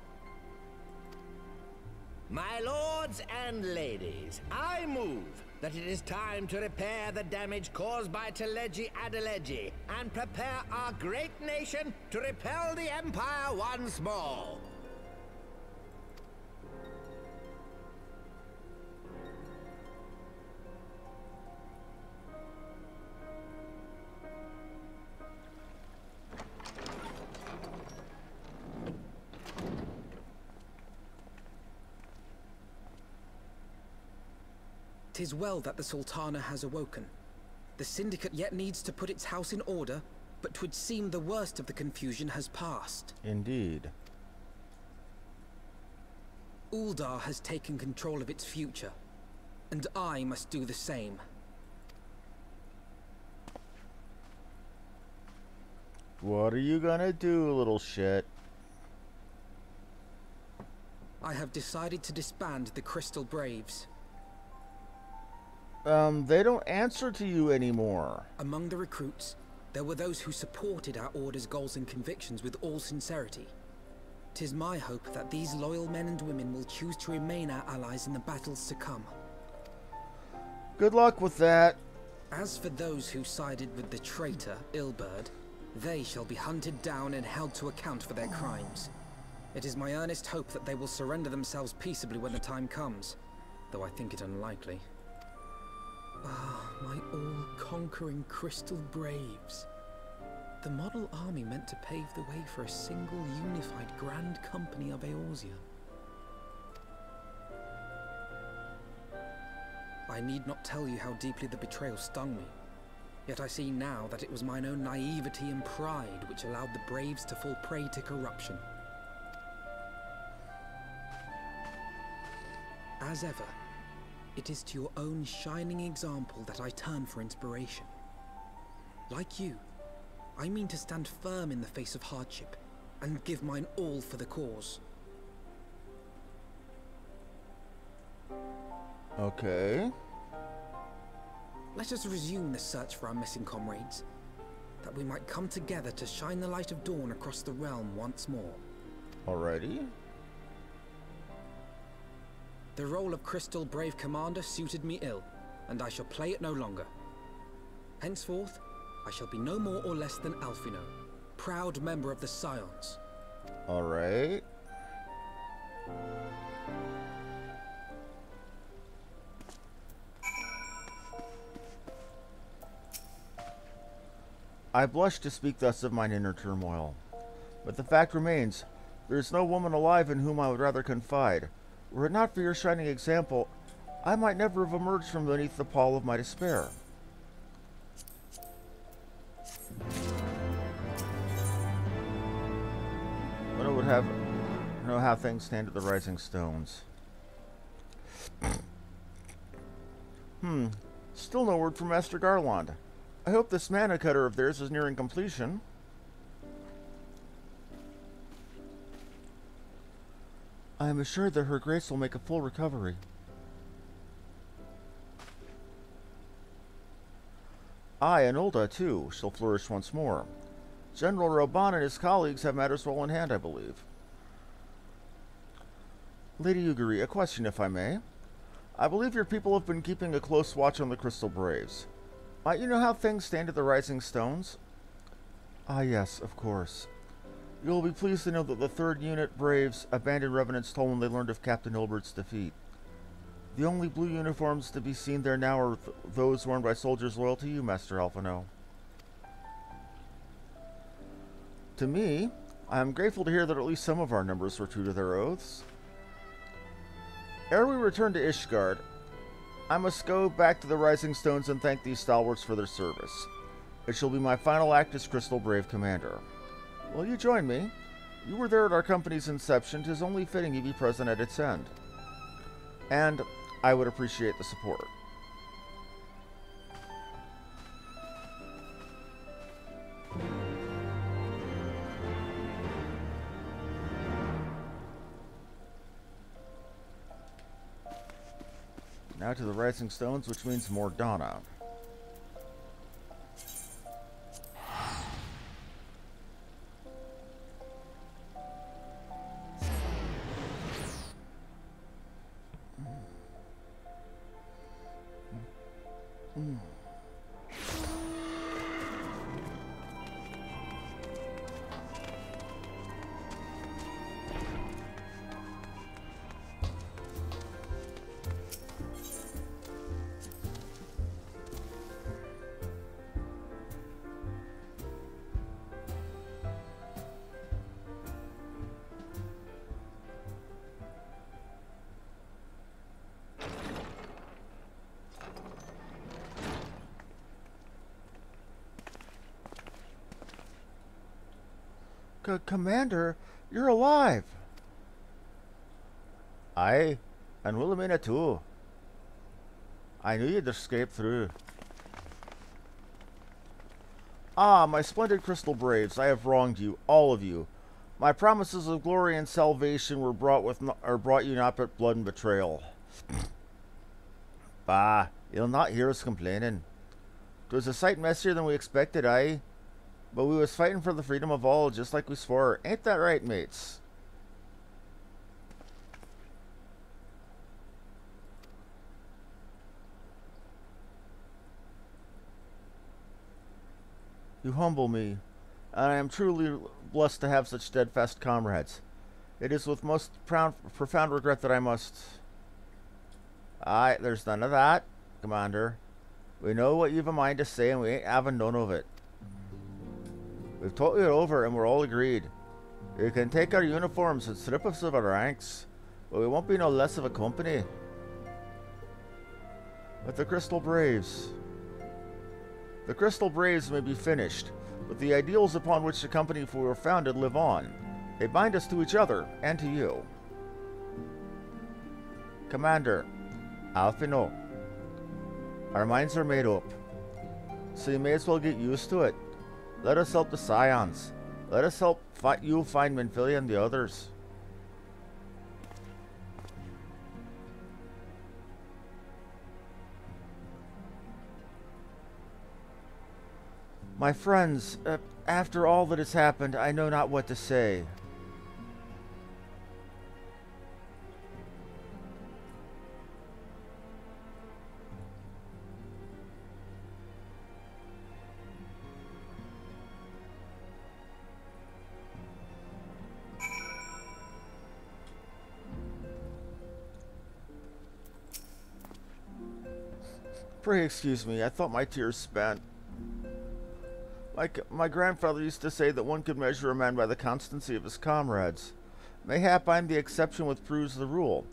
My lords and ladies, I move that it is time to repair the damage caused by Teleji Adeleji and prepare our great nation to repel the Empire once more. "'Tis well that the Sultana has awoken. The Syndicate yet needs to put its house in order, but 'twould seem the worst of the confusion has passed. Indeed. Uldar has taken control of its future, and I must do the same. What are you gonna do, little shit? I have decided to disband the Crystal Braves. They don't answer to you anymore. Among the recruits, there were those who supported our order's goals and convictions with all sincerity. 'Tis my hope that these loyal men and women will choose to remain our allies in the battles to come. Good luck with that. As for those who sided with the traitor, Ilberd, they shall be hunted down and held to account for their crimes. It is my earnest hope that they will surrender themselves peaceably when the time comes, though I think it unlikely. Ah, my all-conquering Crystal Braves. The model army meant to pave the way for a single unified Grand Company of Eorzea. I need not tell you how deeply the betrayal stung me, yet I see now that it was mine own naivety and pride which allowed the Braves to fall prey to corruption. As ever, it is to your own shining example that I turn for inspiration. Like you, I mean to stand firm in the face of hardship, and give mine all for the cause. Okay. Let us resume the search for our missing comrades, that we might come together to shine the light of dawn across the realm once more. Alrighty. The role of Crystal Brave Commander suited me ill, and I shall play it no longer. Henceforth, I shall be no more or less than Alphino, proud member of the Scions. Alright. I blush to speak thus of mine inner turmoil, but the fact remains, there is no woman alive in whom I would rather confide. Were it not for your shining example, I might never have emerged from beneath the pall of my despair. When I would have know how things stand at the Rising Stones. Still no word from Master Garland. I hope this mana cutter of theirs is nearing completion. I am assured that her grace will make a full recovery. I, and Ulda, too, shall flourish once more. General Roban and his colleagues have matters well in hand, I believe. Lady Ugari, a question, if I may. I believe your people have been keeping a close watch on the Crystal Braves. Might you know how things stand at the Rising Stones? Ah, yes, of course. You will be pleased to know that the 3rd Unit Braves abandoned Revenant's Toll when they learned of Captain Ilbert's defeat. The only blue uniforms to be seen there now are those worn by soldiers loyal to you, Master Alphino. To me, I am grateful to hear that at least some of our numbers were true to their oaths. Ere we return to Ishgard, I must go back to the Rising Stones and thank these stalwarts for their service. It shall be my final act as Crystal Brave Commander. Will you join me? You were there at our company's inception. 'Tis only fitting you be present at its end. And I would appreciate the support. Now to the Rising Stones, which means more Donna. Commander, you're alive. Aye, and Wilhelmina too. I knew you'd escape through. Ah, my splendid Crystal Braves, I have wronged you, all of you. My promises of glory and salvation were brought you not but blood and betrayal. Bah, you'll not hear us complaining. 'Twas a sight messier than we expected, aye. But we was fighting for the freedom of all, just like we swore. Ain't that right, mates? You humble me, and I am truly blessed to have such steadfast comrades. It is with most profound regret that I must... Aye, there's none of that, Commander. We know what you've a mind to say, and we ain't having none of it. We've talked it over, and we're all agreed. You can take our uniforms and strip us of our ranks, but we won't be no less of a company. But the Crystal Braves... The Crystal Braves may be finished, but the ideals upon which the company were founded live on. They bind us to each other, and to you. Commander, Alphino, our minds are made up, so you may as well get used to it. Let us help the Scions. Let us help you find Minfilia and the others. My friends, after all that has happened, I know not what to say. Pray excuse me, I thought my tears spent. My grandfather used to say that one could measure a man by the constancy of his comrades. Mayhap I am the exception which proves the rule.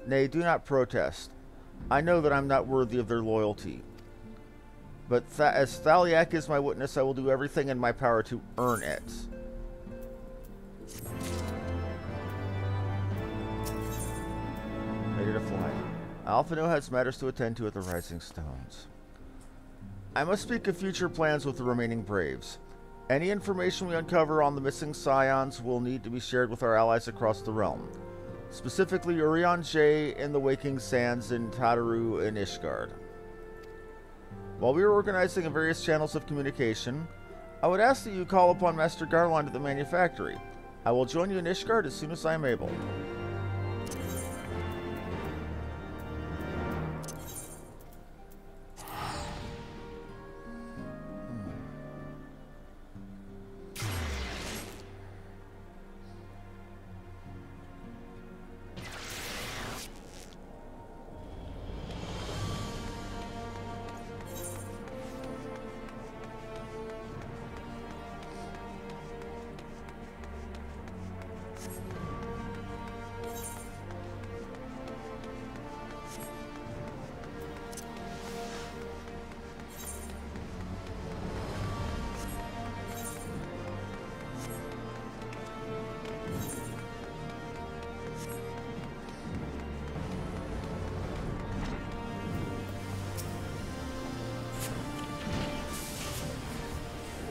Nay, do not protest. I know that I am not worthy of their loyalty. But as Thaliak is my witness, I will do everything in my power to earn it. Ready to fly. Alphino has matters to attend to at the Rising Stones. I must speak of future plans with the remaining Braves. Any information we uncover on the missing Scions will need to be shared with our allies across the realm. Specifically, Urion J in the Waking Sands and Tataru and Ishgard. While we are organizing in various channels of communication, I would ask that you call upon Master Garland at the manufactory. I will join you in Ishgard as soon as I am able.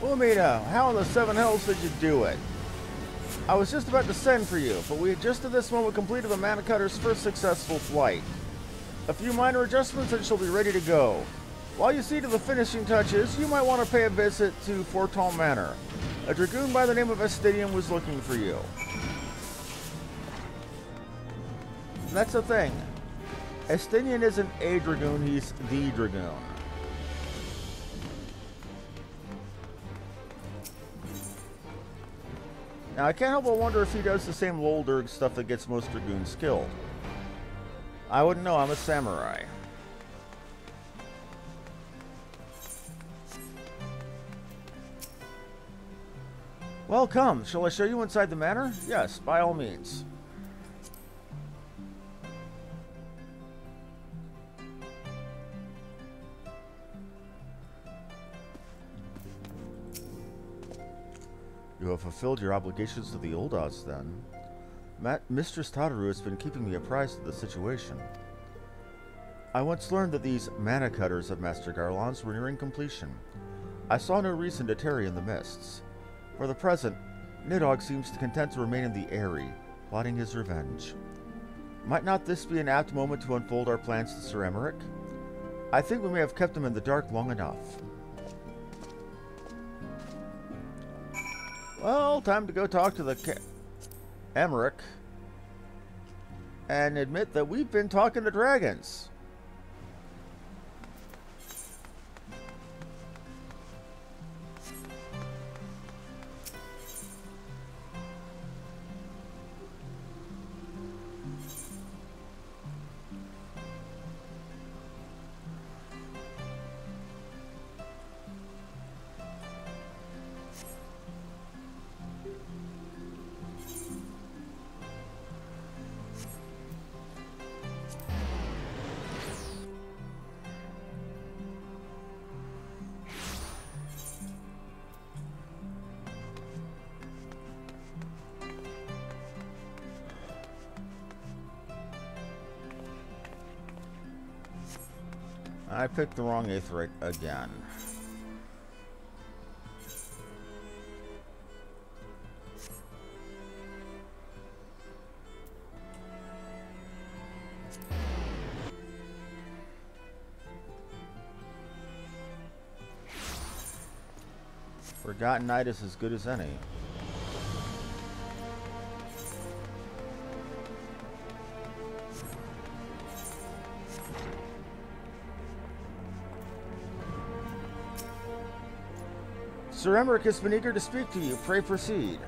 Umina, how in the seven hells did you do it? I was just about to send for you, but we had just at this moment completed the Mana Cutter's first successful flight. A few minor adjustments and she'll be ready to go. While you see to the finishing touches, you might want to pay a visit to Forton Manor. A dragoon by the name of Estinian was looking for you. That's the thing. Estinian isn't a dragoon, he's the dragoon. Now, I can't help but wonder if he does the same Lolderg stuff that gets most dragoons killed. I wouldn't know, I'm a samurai. Well, come, shall I show you inside the manor? Yes, by all means. You have fulfilled your obligations to the Oldas, then. Mistress Tataru has been keeping me apprised of the situation. I once learned that these mana cutters of Master Garland's were nearing completion. I saw no reason to tarry in the mists. For the present, Nidhogg seems content to remain in the Eyrie, plotting his revenge. Might not this be an apt moment to unfold our plans to Sir Emmerich? I think we may have kept him in the dark long enough. Well, time to go talk to the Emmerich and admit that we've been talking to dragons. I picked the wrong Aetherite again. Forgotten Night is as good as any. Sir Emmerich has been eager to speak to you. Pray proceed.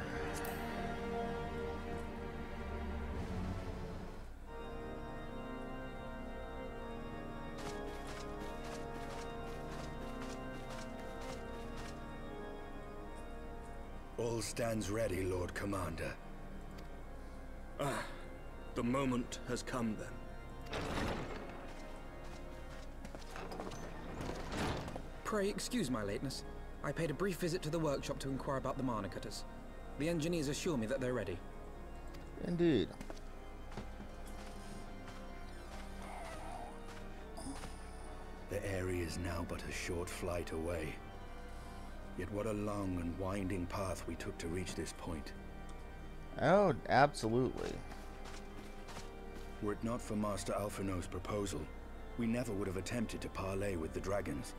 All stands ready, Lord Commander. Ah, the moment has come then. Pray excuse my lateness. I paid a brief visit to the workshop to inquire about the mana cutters. The engineers assure me that they're ready. Indeed. The area is now but a short flight away. Yet what a long and winding path we took to reach this point. Oh, absolutely. Were it not for Master Alphino's proposal, we never would have attempted to parley with the dragons.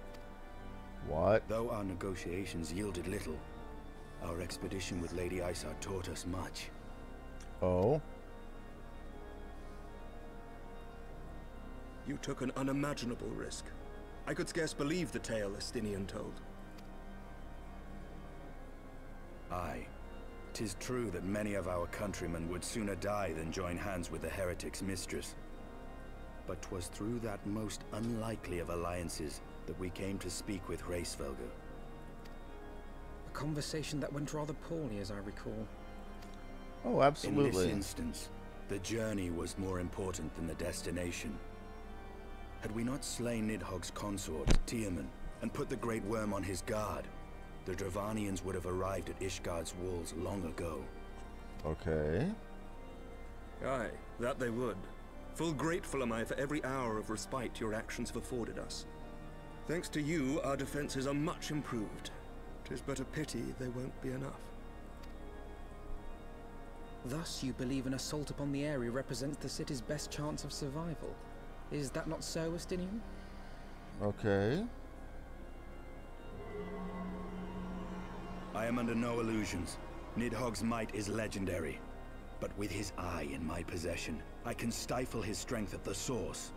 What? Though our negotiations yielded little, our expedition with Lady Ishgard taught us much. Oh? You took an unimaginable risk. I could scarce believe the tale Estinian told. Aye. 'Tis true that many of our countrymen would sooner die than join hands with the heretic's mistress. But 'twas through that most unlikely of alliances that we came to speak with Hraesvelgr. A conversation that went rather poorly, as I recall. Oh, absolutely. In this instance, the journey was more important than the destination. Had we not slain Nidhogg's consort, Tiaman, and put the Great Worm on his guard, the Dravanians would have arrived at Ishgard's walls long ago. Okay. Aye, that they would. Full grateful am I for every hour of respite your actions have afforded us. Thanks to you, our defenses are much improved. 'Tis but a pity they won't be enough. Thus, you believe an assault upon the area represents the city's best chance of survival. Is that not so, Estinian? Okay. I am under no illusions. Nidhogg's might is legendary. But with his eye in my possession, I can stifle his strength at the source.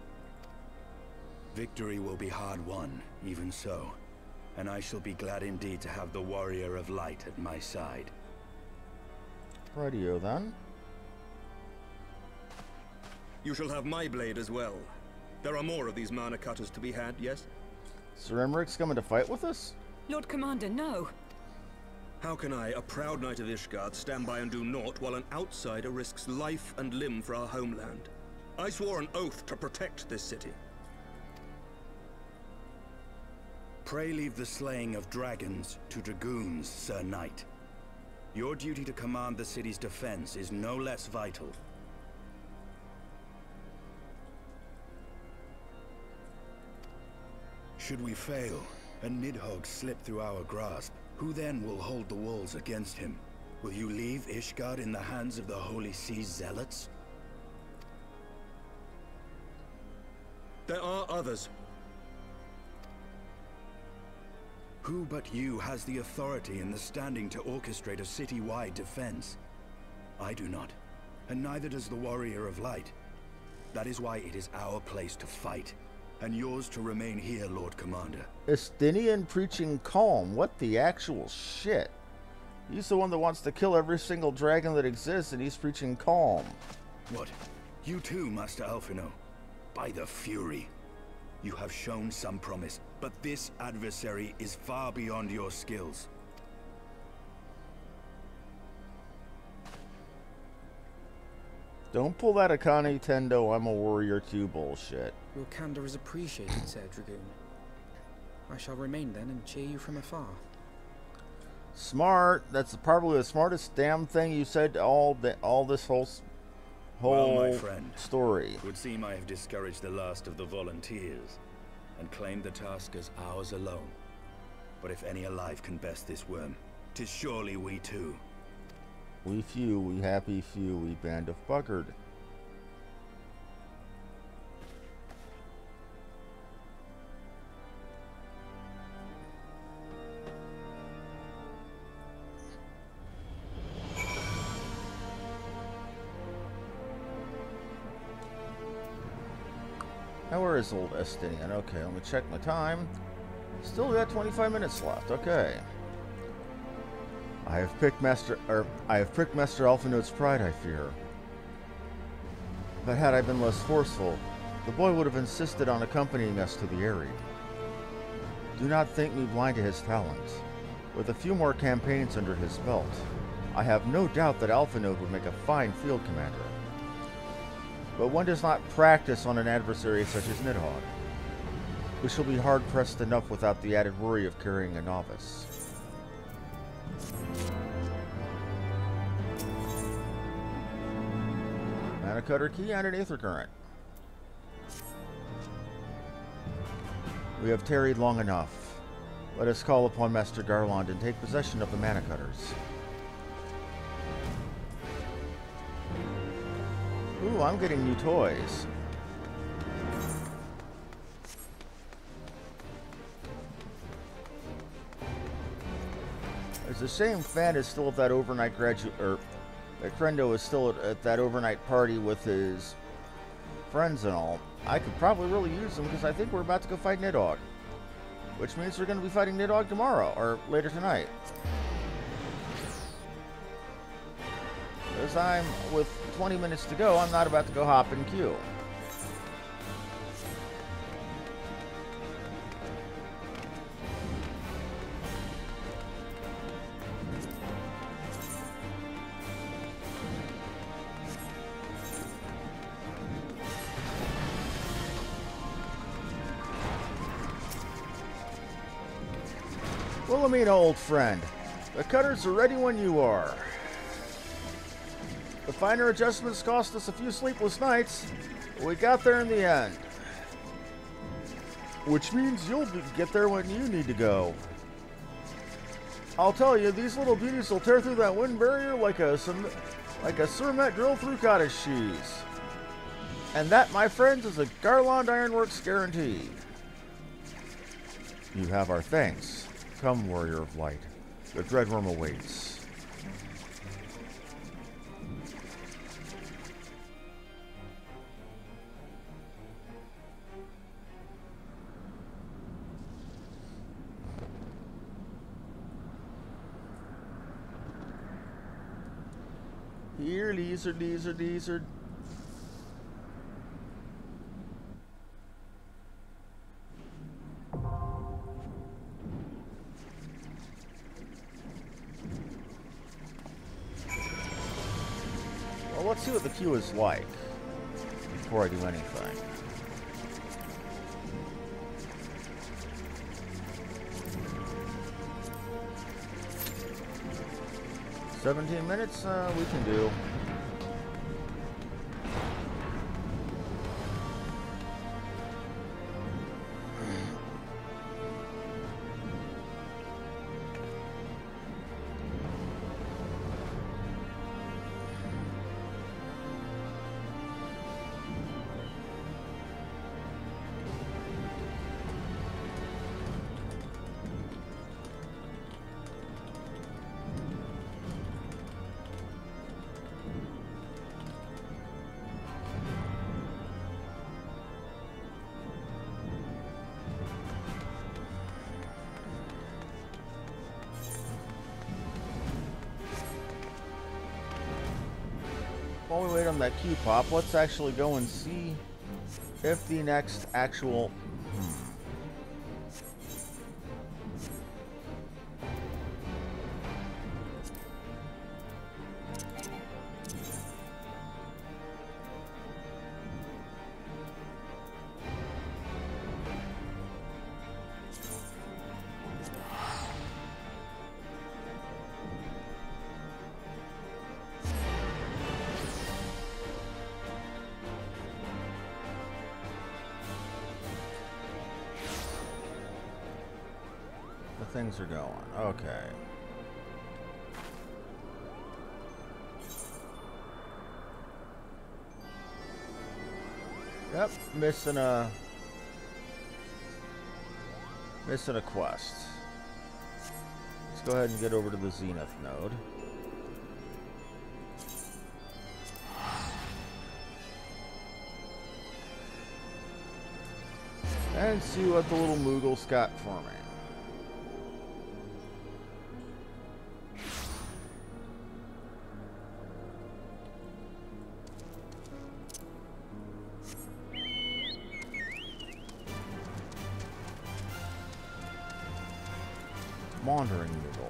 Victory will be hard won, even so. And I shall be glad indeed to have the Warrior of Light at my side. Radio then. You shall have my blade as well. There are more of these mana cutters to be had, yes? Sir Emmerich's coming to fight with us? Lord Commander, no. How can I, a proud knight of Ishgard, stand by and do naught while an outsider risks life and limb for our homeland? I swore an oath to protect this city. Pray leave the slaying of dragons to dragoons, Sir Knight. Your duty to command the city's defense is no less vital. Should we fail, and Nidhogg slip through our grasp, who then will hold the walls against him? Will you leave Ishgard in the hands of the Holy Sea's zealots? There are others. Who but you has the authority and the standing to orchestrate a city-wide defense? I do not, and neither does the Warrior of Light. That is why it is our place to fight, and yours to remain here, Lord Commander. Estinian preaching calm. What the actual shit? He's the one that wants to kill every single dragon that exists, and he's preaching calm. What? You too, Master Alphino? By the Fury. You have shown some promise, but this adversary is far beyond your skills. Don't pull that Akane Tendo, I'm a warrior too bullshit. Your candor is appreciated, Sir Dragoon. I shall remain then and cheer you from afar. Smart. That's probably the smartest damn thing you said all this whole Well, my friend, story. It would seem I have discouraged the last of the volunteers and claimed the task as ours alone. But if any alive can best this worm, 'tis surely we too. We few, we happy few, we band of buggered. Now where is old Estinian? Okay, let me check my time. Still got 25 minutes left. Okay. I have pricked Master Alphinaud's pride, I fear. But had I been less forceful, the boy would have insisted on accompanying us to the Eyrie. Do not think me blind to his talents. With a few more campaigns under his belt, I have no doubt that Alphinaud would make a fine field commander. But one does not practice on an adversary such as Nidhogg. We shall be hard-pressed enough without the added worry of carrying a novice. Mana Cutter Key and an Aether Current. We have tarried long enough. Let us call upon Master Garland and take possession of the Mana Cutters. Ooh, I'm getting new toys. It's a shame Fan is still at that overnight that Crendo is still at that overnight party with his friends and all. I could probably really use them because I think we're about to go fight Nidhogg. Which means we're going to be fighting Nidhogg tomorrow, or later tonight. As I'm with 20 minutes to go, I'm not about to go hop in queue. Wilhelmina, old friend. The cutters are ready when you are. The finer adjustments cost us a few sleepless nights, but we got there in the end. Which means you'll get there when you need to go. I'll tell you, these little beauties will tear through that wind barrier like a cermet drill through cottage cheese. And that, my friends, is a Garland Ironworks guarantee. You have our thanks. Come, warrior of light. The Dreadworm awaits. Here, lizard. Well, let's see what the queue is like before I do anything. "17 minutes, we can do. While we wait on that queue pop, let's actually go and see if the next actual... things are going. Okay. Yep, missing a quest. Let's go ahead and get over to the Zenith node. And see what the little Moogle's got for me. Wandering Moogle.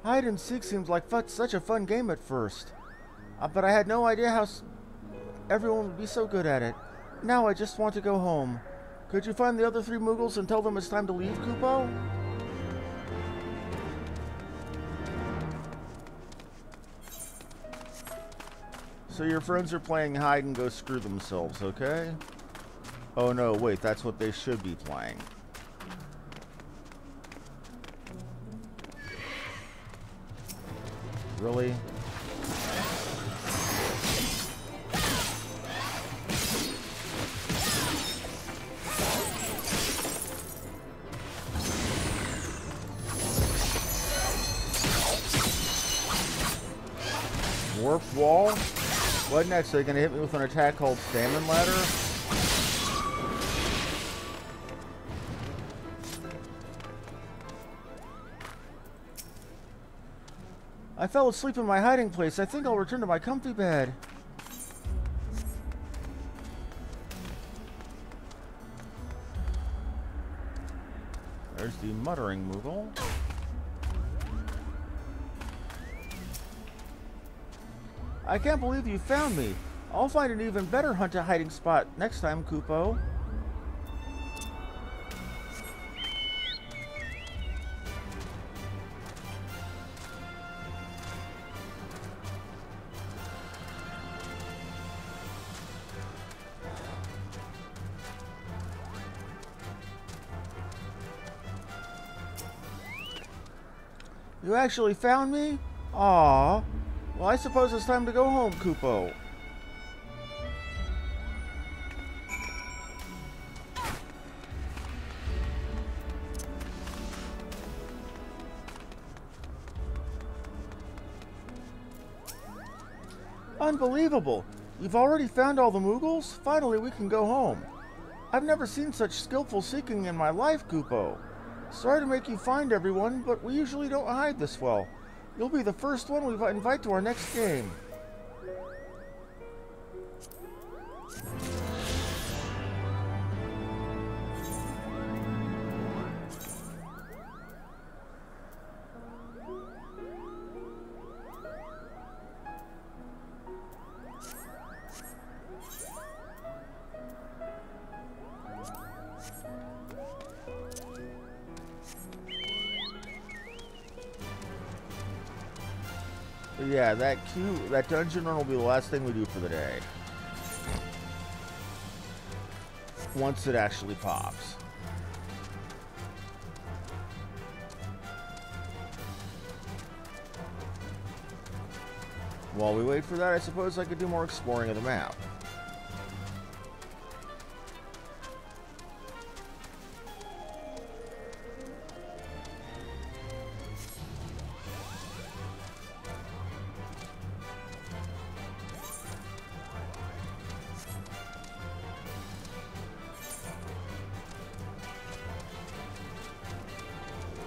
Hide and seek seems like such a fun game at first. But I had no idea how everyone would be so good at it. Now I just want to go home. Could you find the other 3 Moogles and tell them it's time to leave, Kupo? So your friends are playing hide and go screw themselves, okay? Oh no, wait, that's what they should be playing. Really? Warp wall? What next? Are they going to hit me with an attack called Salmon Ladder? I fell asleep in my hiding place. I think I'll return to my comfy bed. There's the muttering Moogle. I can't believe you found me. I'll find an even better hiding spot next time, Kupo. You actually found me? Aww. Well, I suppose it's time to go home, Kupo. Unbelievable! You've already found all the Moogles? Finally, we can go home. I've never seen such skillful seeking in my life, Kupo. Sorry to make you find everyone, but we usually don't hide this well. You'll be the first one we invite to our next game. But yeah, that dungeon run will be the last thing we do for the day. Once it actually pops. While we wait for that, I suppose I could do more exploring of the map.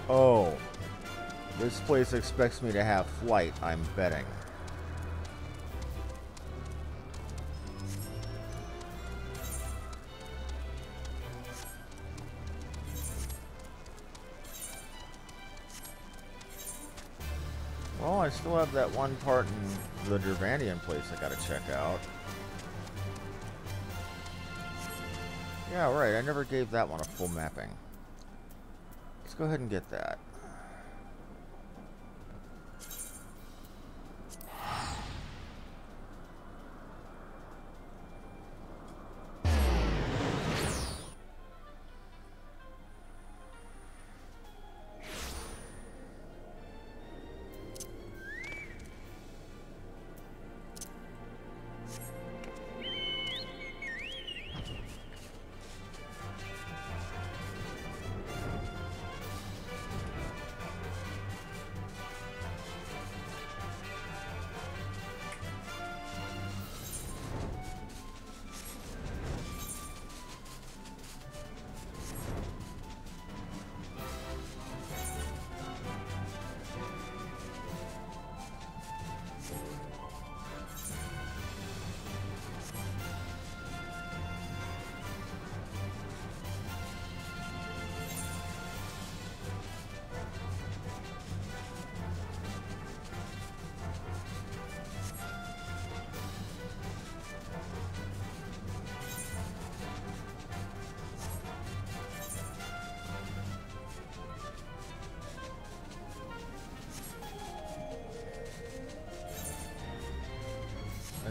Oh, this place expects me to have flight, I'm betting. Well, I still have that one part in the Dervandian place I gotta check out. Yeah, right, I never gave that one a full mapping. Let's go ahead and get that.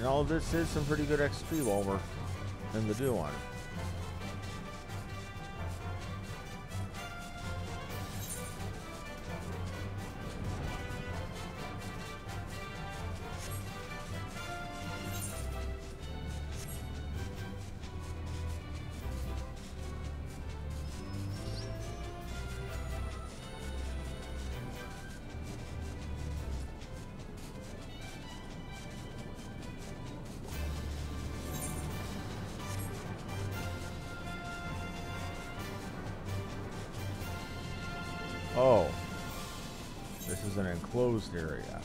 And all of this is some pretty good XP while we're in the do one. Oh, this is an enclosed area.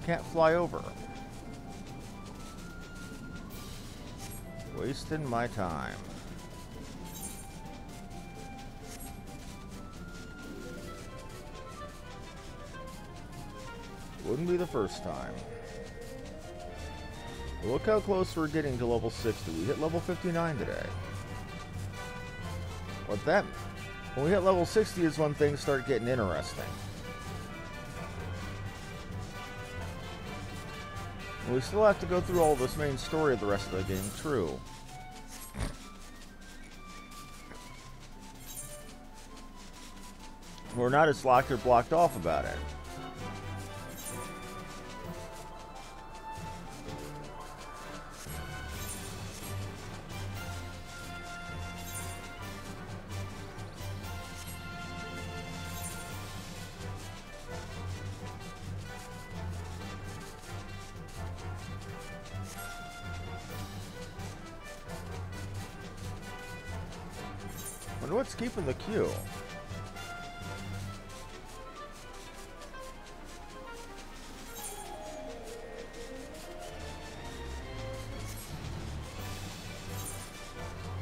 Can't fly over. Wasting my time. Wouldn't be the first time. But look how close we're getting to level 60. We hit level 59 today. What that means? When we hit level 60 is when things start getting interesting. And we still have to go through all this main story of the rest of the game, true. We're not as locked or blocked off about it. Wonder what's keeping the queue.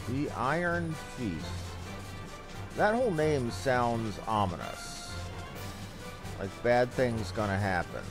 The Iron Feast. That whole name sounds ominous. Like bad things gonna happen.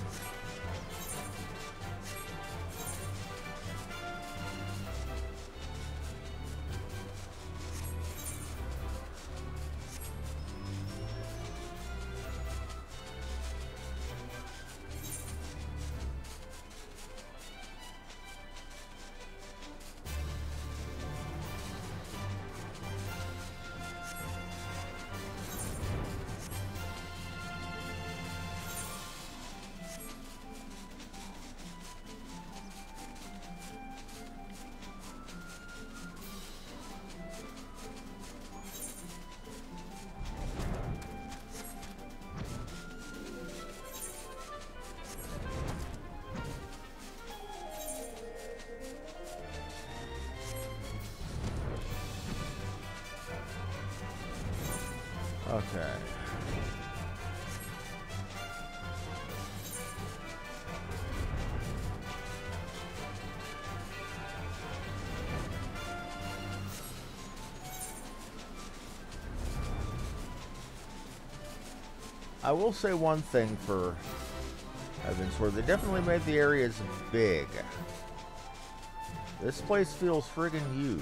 Okay. I will say one thing for Heavensward. They definitely made the areas big. This place feels friggin' huge.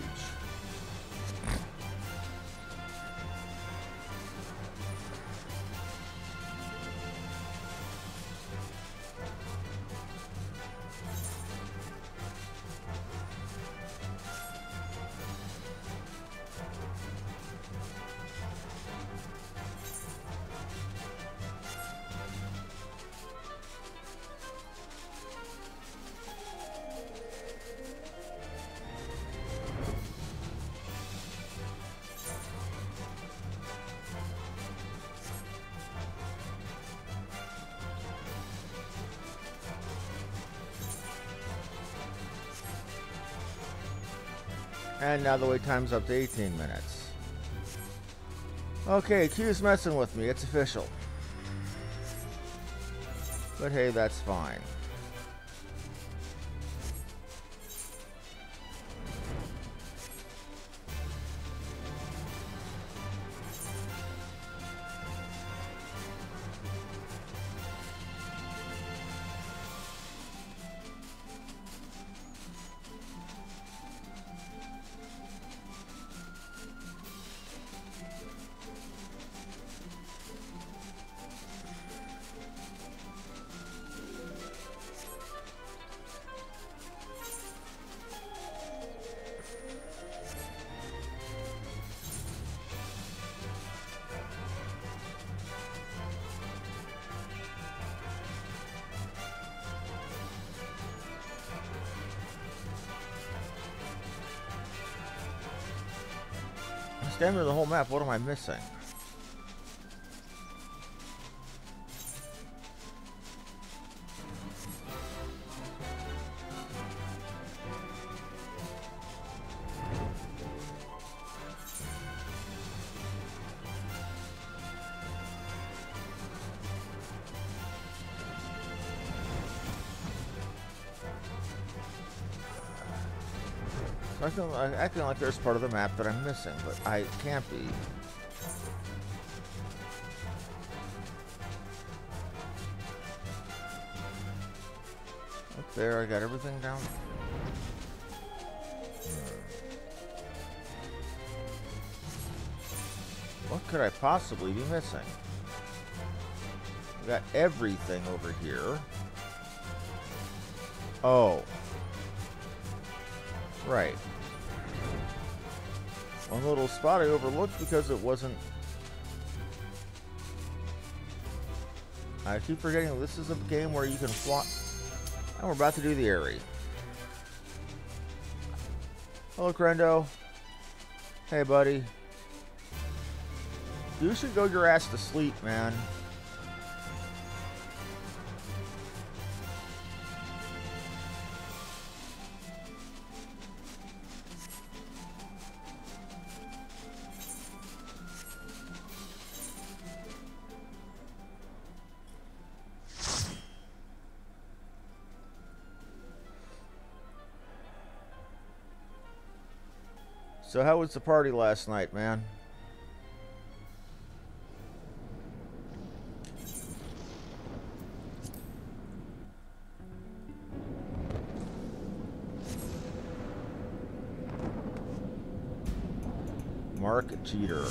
And now the wait time's up to 18 minutes. Okay, Q's messing with me. It's official. But hey, that's fine. Scan through the whole map. What am I missing? I'm acting like there's part of the map that I'm missing, but I can't be. Up there, I got everything down. What could I possibly be missing? I got everything over here. Oh. Right. One little spot I overlooked because it wasn't... I keep forgetting this is a game where you can fly... And we're about to do the Aerie. Hello, Crendo. Hey, buddy. You should go your ass to sleep, man. So how was the party last night, man? Market cheater.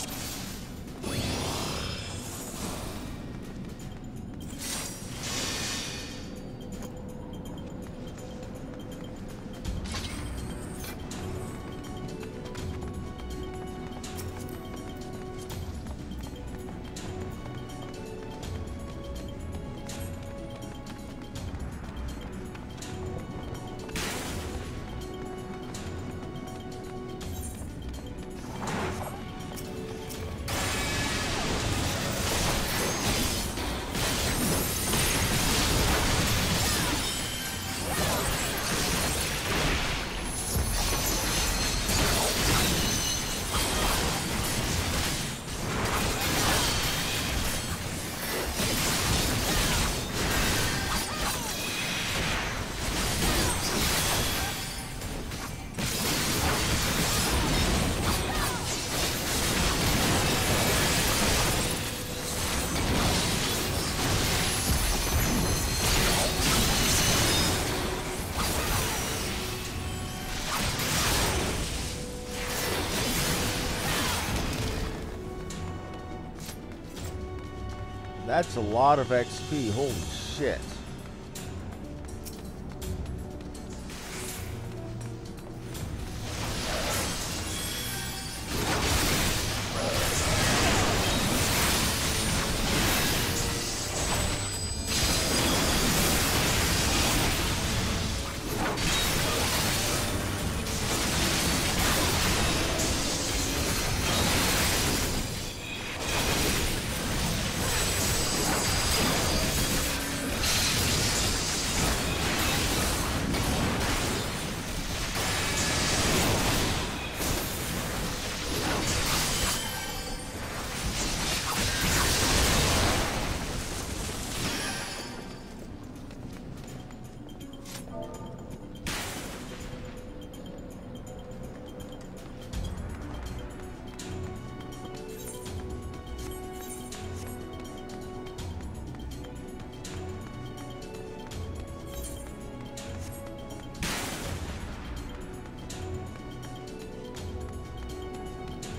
That's a lot of XP. Holy shit.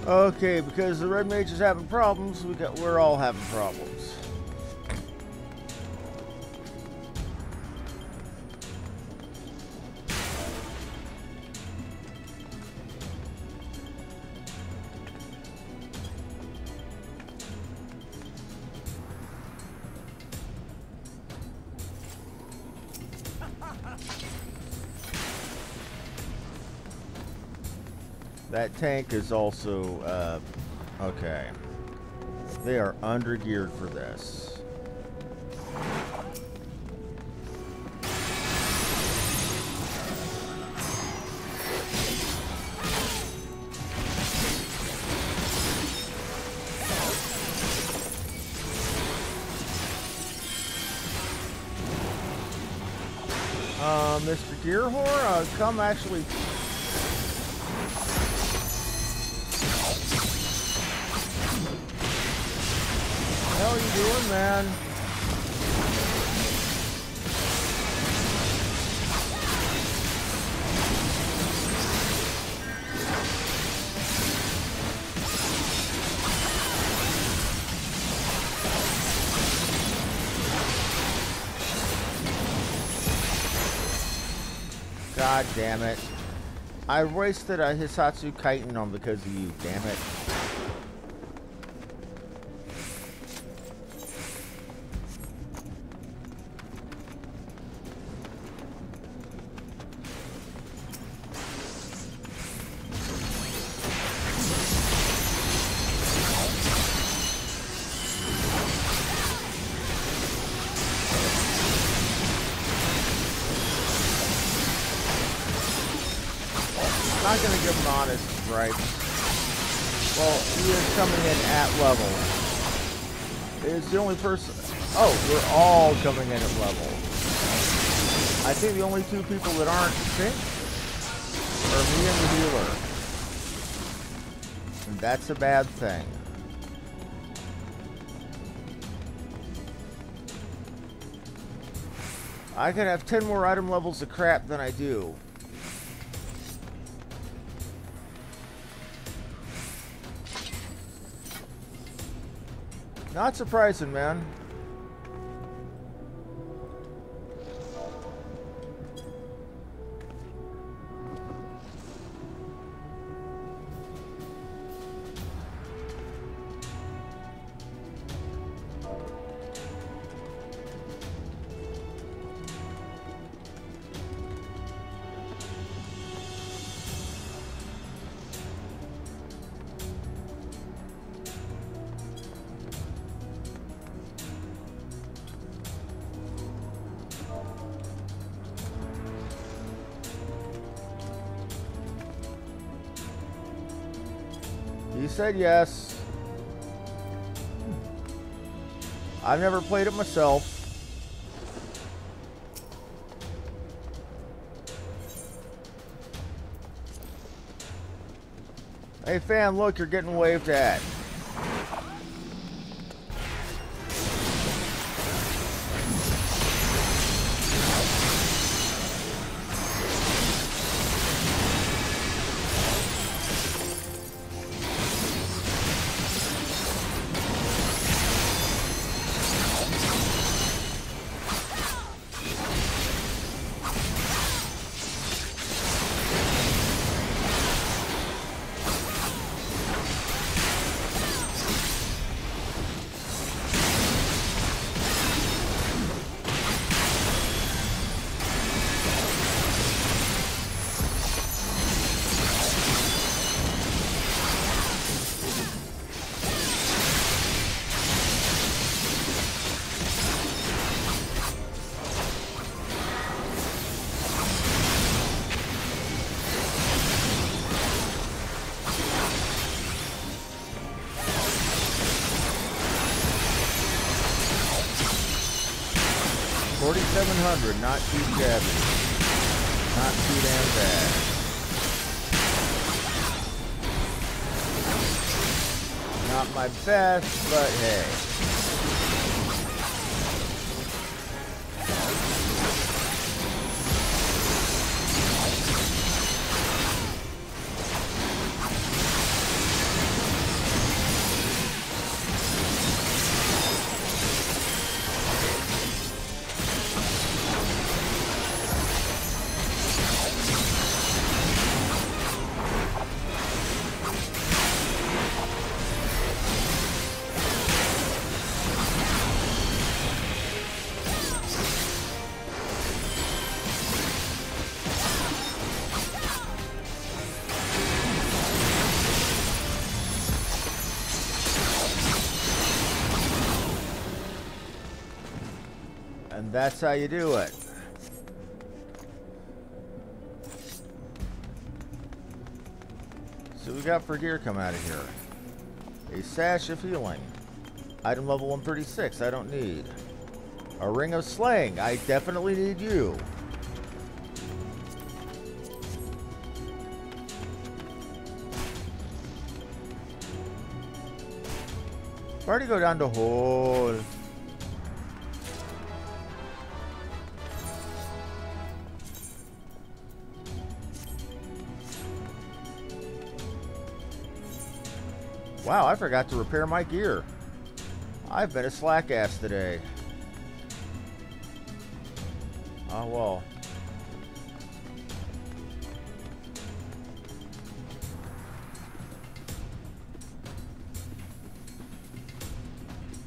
Okay, because the Red Mage is having problems, we're all having problems. That tank is also Okay. They are under-geared for this. Mr. Gearwhore, come actually... What the hell are you doing, man? God damn it. I wasted a Hisatsu Chitin on because of you, damn it. I'm not gonna give him honest gripes. Well, he is coming in at level. It's the only person. Oh, we're all coming in at level. I think the only two people that aren't synced are me and the healer. And that's a bad thing. I could have 10 more item levels of crap than I do. Not surprising, man. You said yes. I've never played it myself. Hey fan, look, you're getting waved at. $4,700, not too shabby. Not too damn bad. Not my best, but hey. And that's how you do it. So we got for gear come out of here. A sash of healing. Item level 136, I don't need. A ring of slaying, I definitely need you. Party go down the hole. Wow, I forgot to repair my gear. I've been a slack ass today. Oh well.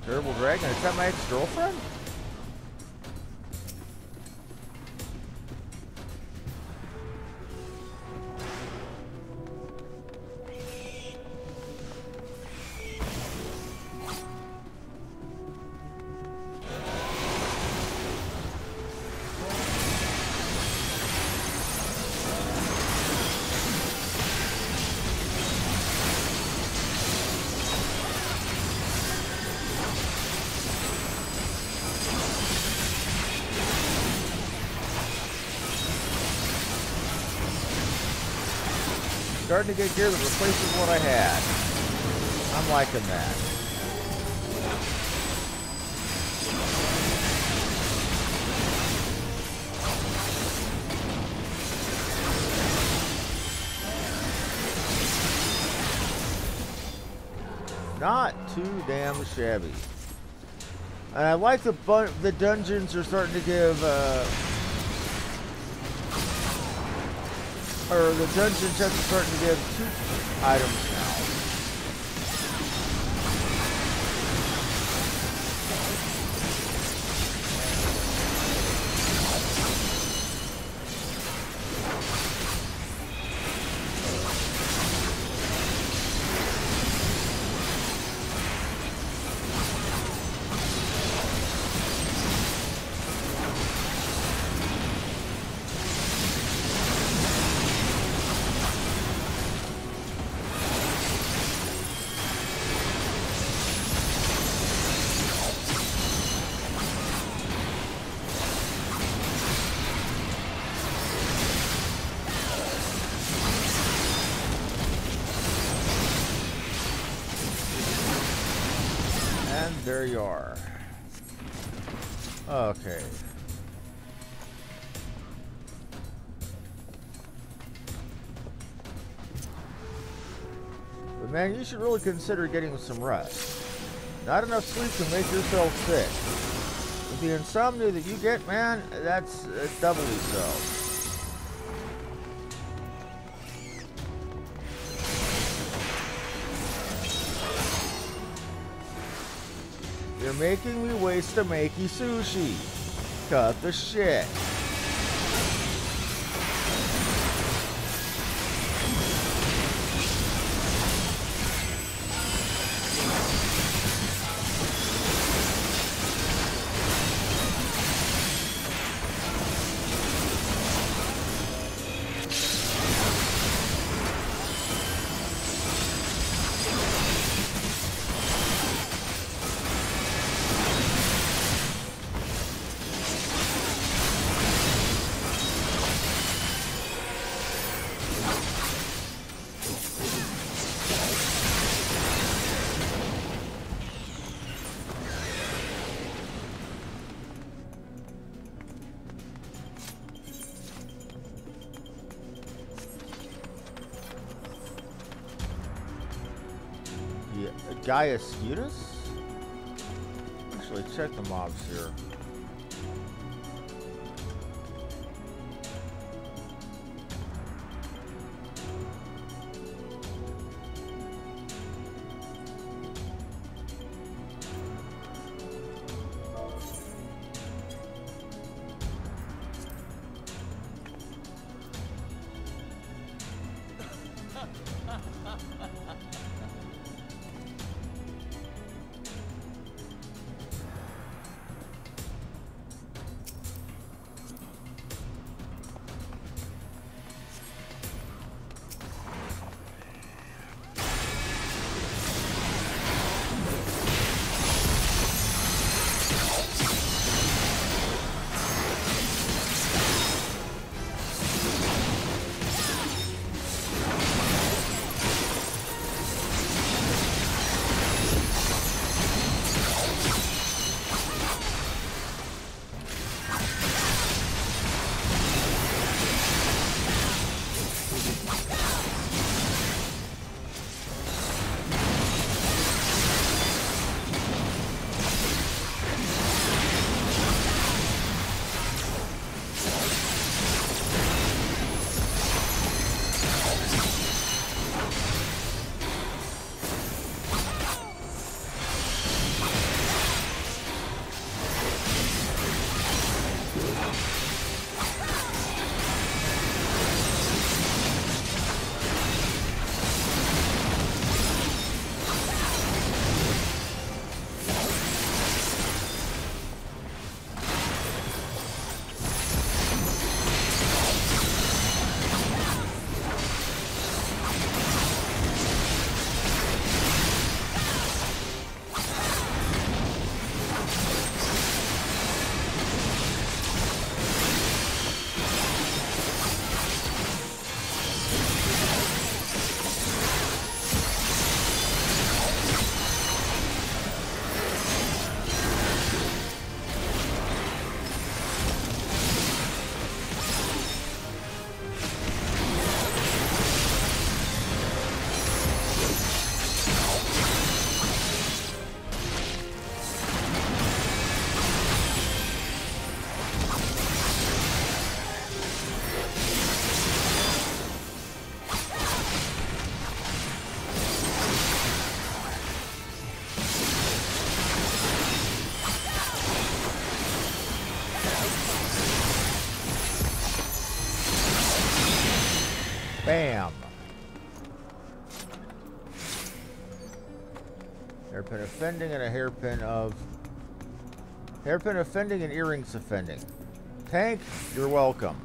Terrible dragon, is that my ex-girlfriend? Starting to get gear that replaces what I had. I'm liking that. Not too damn shabby. And I like the dungeons are starting to give or the dungeon chests are starting to give 2 items now. There you are. Okay. But man, you should really consider getting some rest. Not enough sleep can make yourself sick. With the insomnia that you get, man, that's doubly so. You're making me waste a makey sushi. Cut the shit. Gaius Scutus? Actually, check the mobs here. Bam! Hairpin offending and a hairpin of... Hairpin offending and earrings offending. Tank, you're welcome.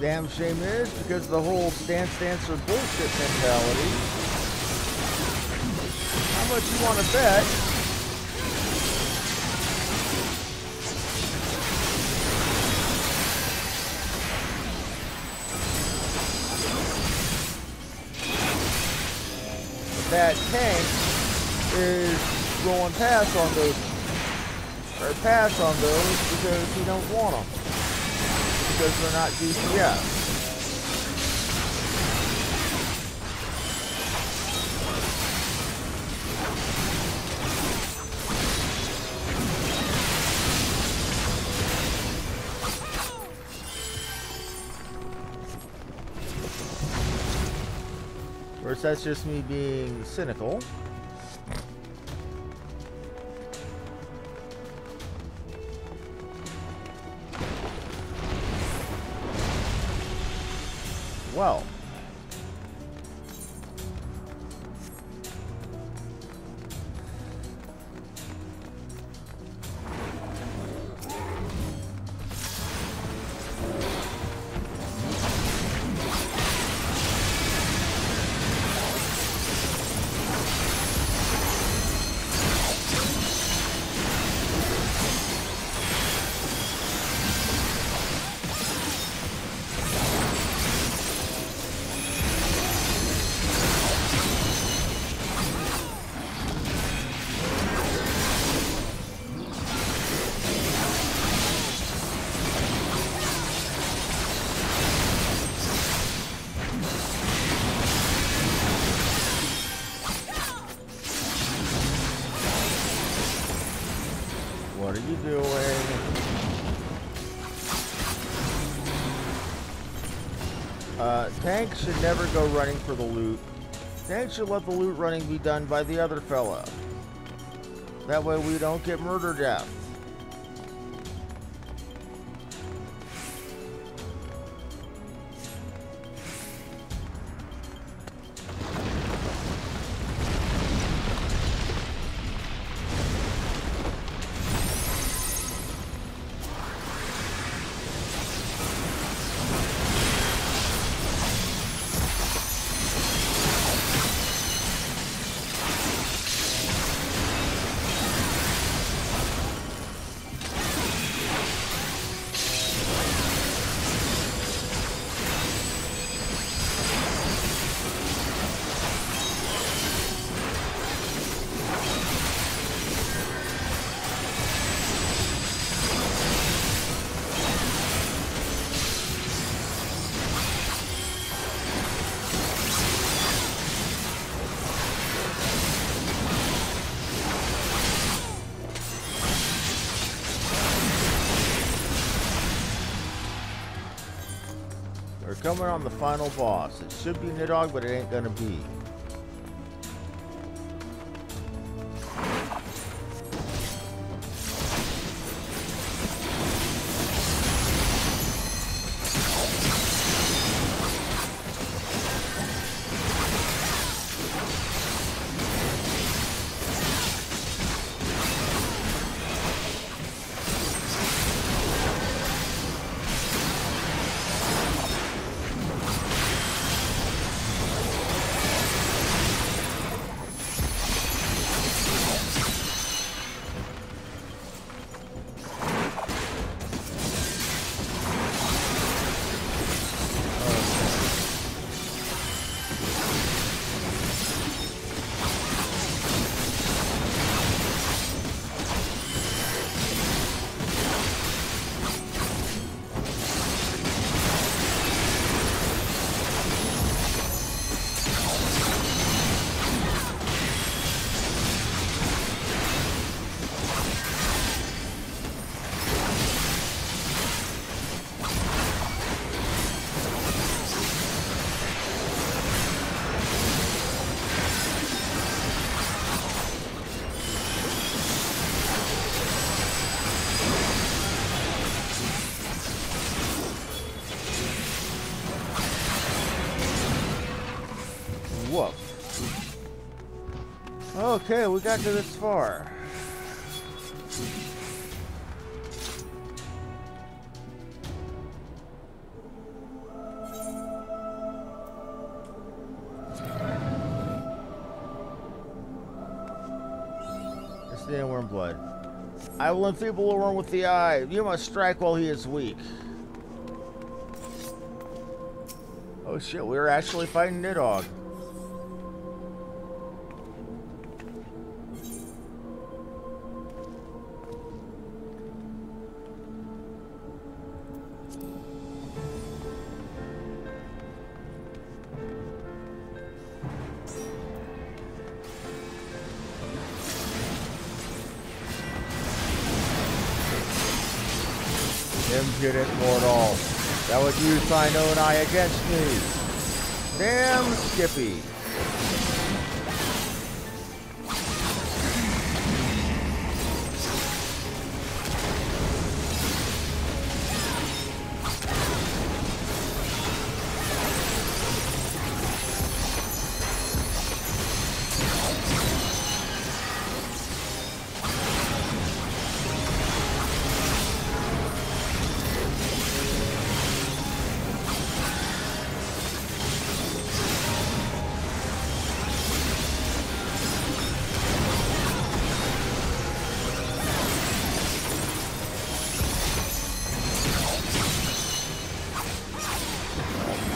Damn shame is because the whole dance dancer bullshit mentality. How much you want to bet? That tank is going pass on those, or pass on those because you don't want them. Because they're not DPS. Of course, that's just me being cynical. Well, what are you doing? Tanks should never go running for the loot. Tanks should let the loot running be done by the other fella. That way we don't get murder death. We're coming on the final boss. It should be Nidhogg, but it ain't gonna be. Okay, we got to this far. It's the worm blood. I will enfeeble a worm with the eye. You must strike while he is weak. Oh shit, we're actually fighting Nidhogg. Impudent mortal. That would use thine own eye against me. Damn Skippy.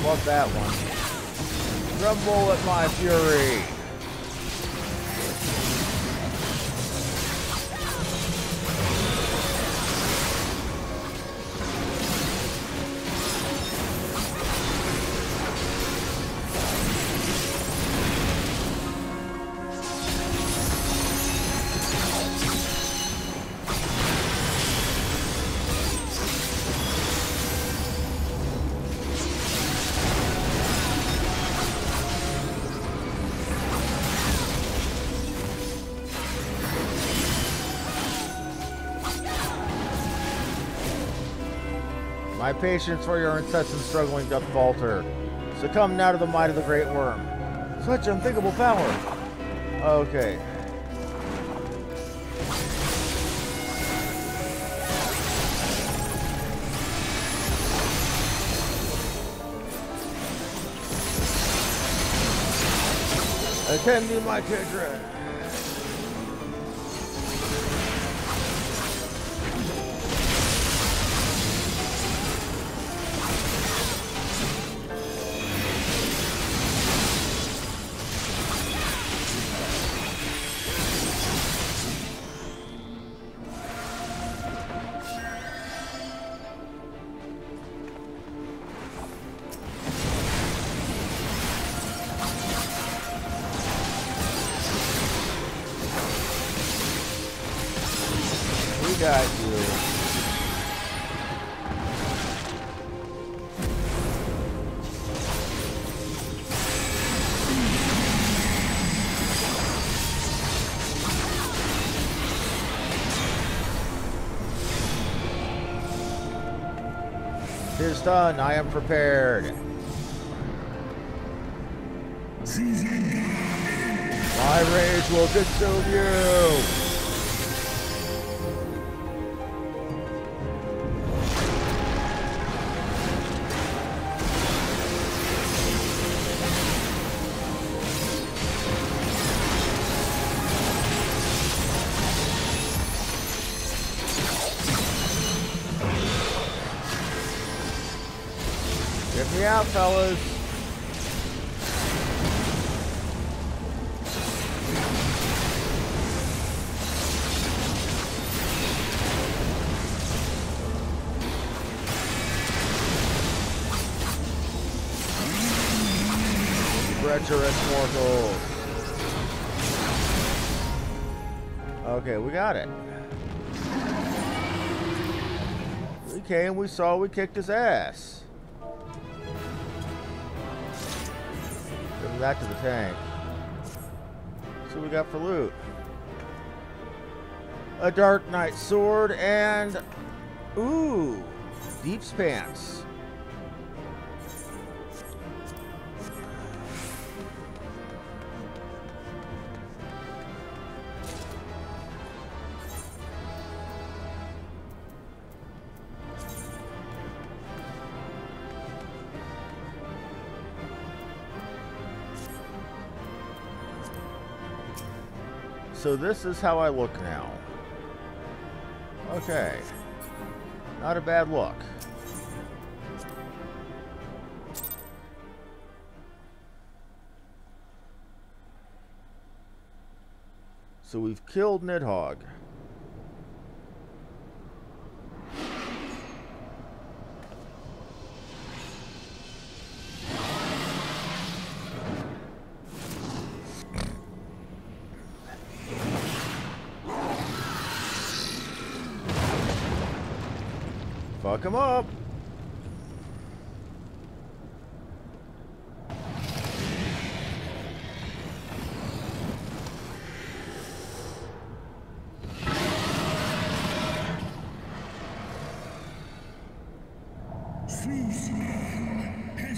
Fuck that one. Tremble at my fury. My patience for your incessant struggling doth falter. Succumb now to the might of the great worm. Such unthinkable power. Okay. Attend me, my children. Got you. Tis done, I am prepared. My rage will consume you. Get me out, fellas. Treacherous mortals. Okay, we got it. We came, we saw, we kicked his ass. Give that to the tank. Let's see what we got for loot. A Dark Knight sword and... ooh! Deep's pants. so this is how I look now. Okay. Not a bad look. So we've killed Nidhogg. Fuck him up.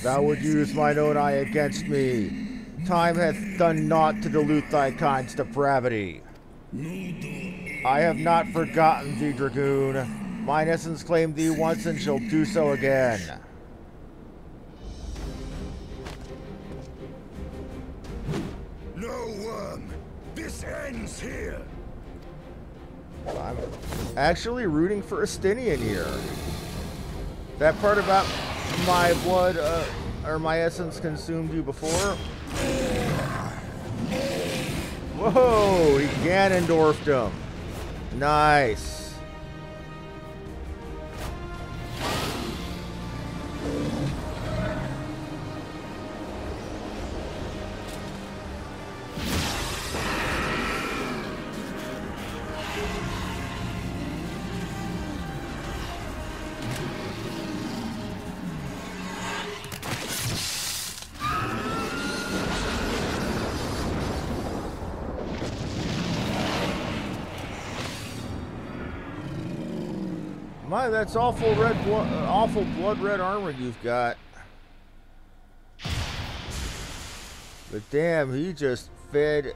Thou would use mine own eye against me. Time hath done naught to dilute thy kind's depravity. I have not forgotten thee, dragoon. Mine essence claimed thee once and shall do so again. No worm! This ends here! I'm actually rooting for Estinian here. That part about my blood, or my essence consumed you before? Whoa, he Ganondorfed him. Nice. My, that's awful blood red armor you've got. But damn, he just fed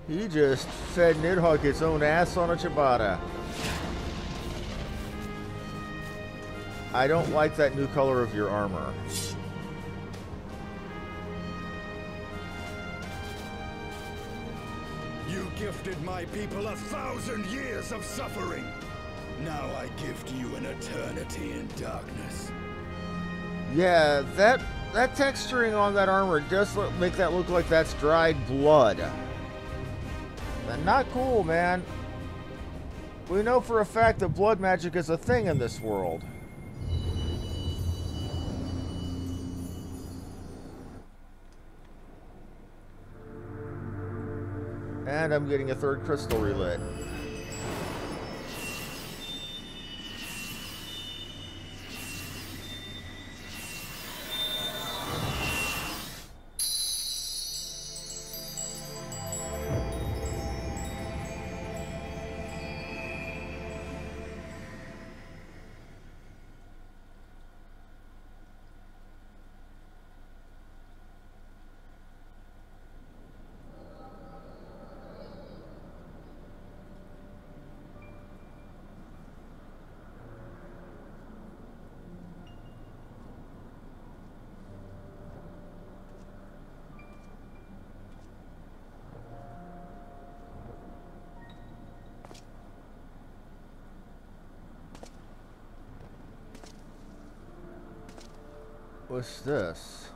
Nidhogg his own ass on a ciabatta. I don't like that new color of your armor. You gifted my people 1,000 years of suffering. Now I gift you an eternity in darkness. Yeah, that texturing on that armor does make that look like that's dried blood. But not cool, man. We know for a fact that blood magic is a thing in this world. And I'm getting a third crystal relit. What's this?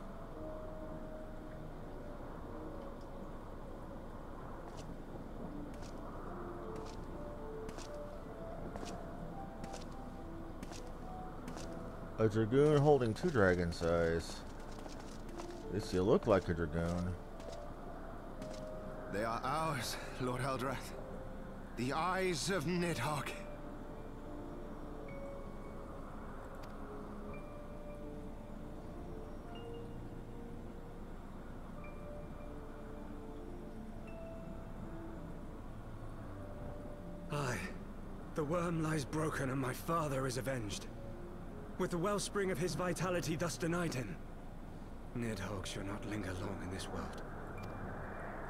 A dragoon holding 2 dragon's eyes. At least you look like a dragoon. They are ours, Lord Eldrath. The eyes of Nidhogg. Aye. The worm lies broken and my father is avenged. With the wellspring of his vitality thus denied him, Nidhogg shall not linger long in this world.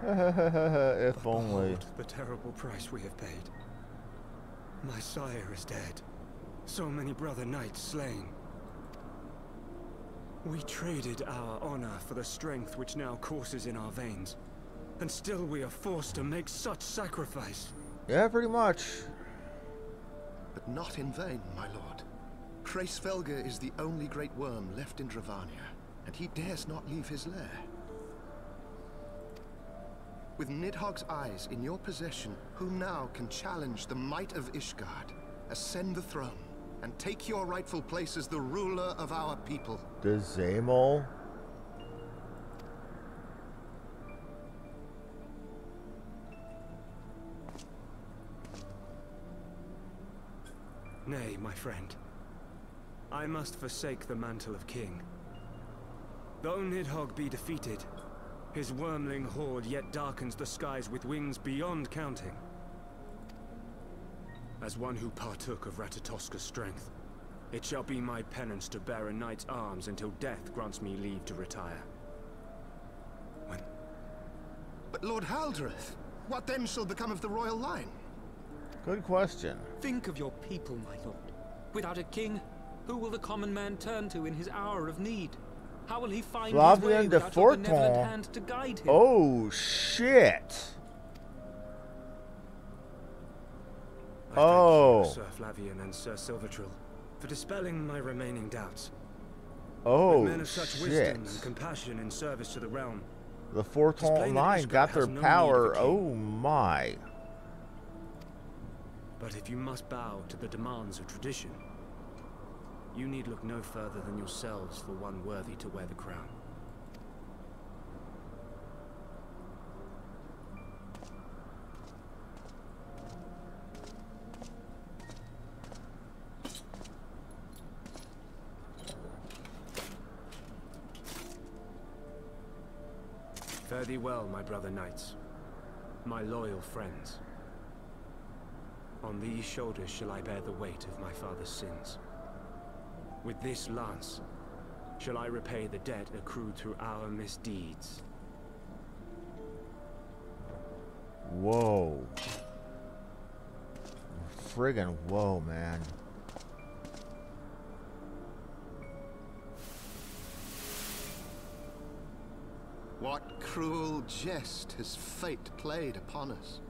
If only. Behold the terrible price we have paid. My sire is dead. So many brother knights slain. We traded our honor for the strength which now courses in our veins. And still we are forced to make such sacrifice. Yeah, pretty much. But not in vain, my lord. Hraesvelgr is the only great worm left in Dravania, and he dares not leave his lair. With Nidhogg's eyes in your possession, who now can challenge the might of Ishgard, ascend the throne, and take your rightful place as the ruler of our people? Does Zamol? Nay, my friend. I must forsake the mantle of king. Though Nidhogg be defeated, his wormling horde yet darkens the skies with wings beyond counting. As one who partook of Ratatoska's strength, it shall be my penance to bear a knight's arms until death grants me leave to retire. But Lord Haldreth, what then shall become of the royal line? Good question. Think of your people, my lord. Without a king, who will the common man turn to in his hour of need? How will he find his way Flavian de without a benevolent Forton. hand to guide him? Oh, shit. Thank you, Sir Flavian and Sir Silvertrill, for dispelling my remaining doubts. Oh, With men of such shit. wisdom and compassion in service to the realm, The Forton line got their power. Oh, my. but if you must bow to the demands of tradition, you need look no further than yourselves for one worthy to wear the crown. Fare thee well, my brother knights, my loyal friends. On these shoulders shall I bear the weight of my father's sins. With this lance shall I repay the debt accrued through our misdeeds. Whoa. Friggin' whoa, man. What cruel jest has fate played upon us?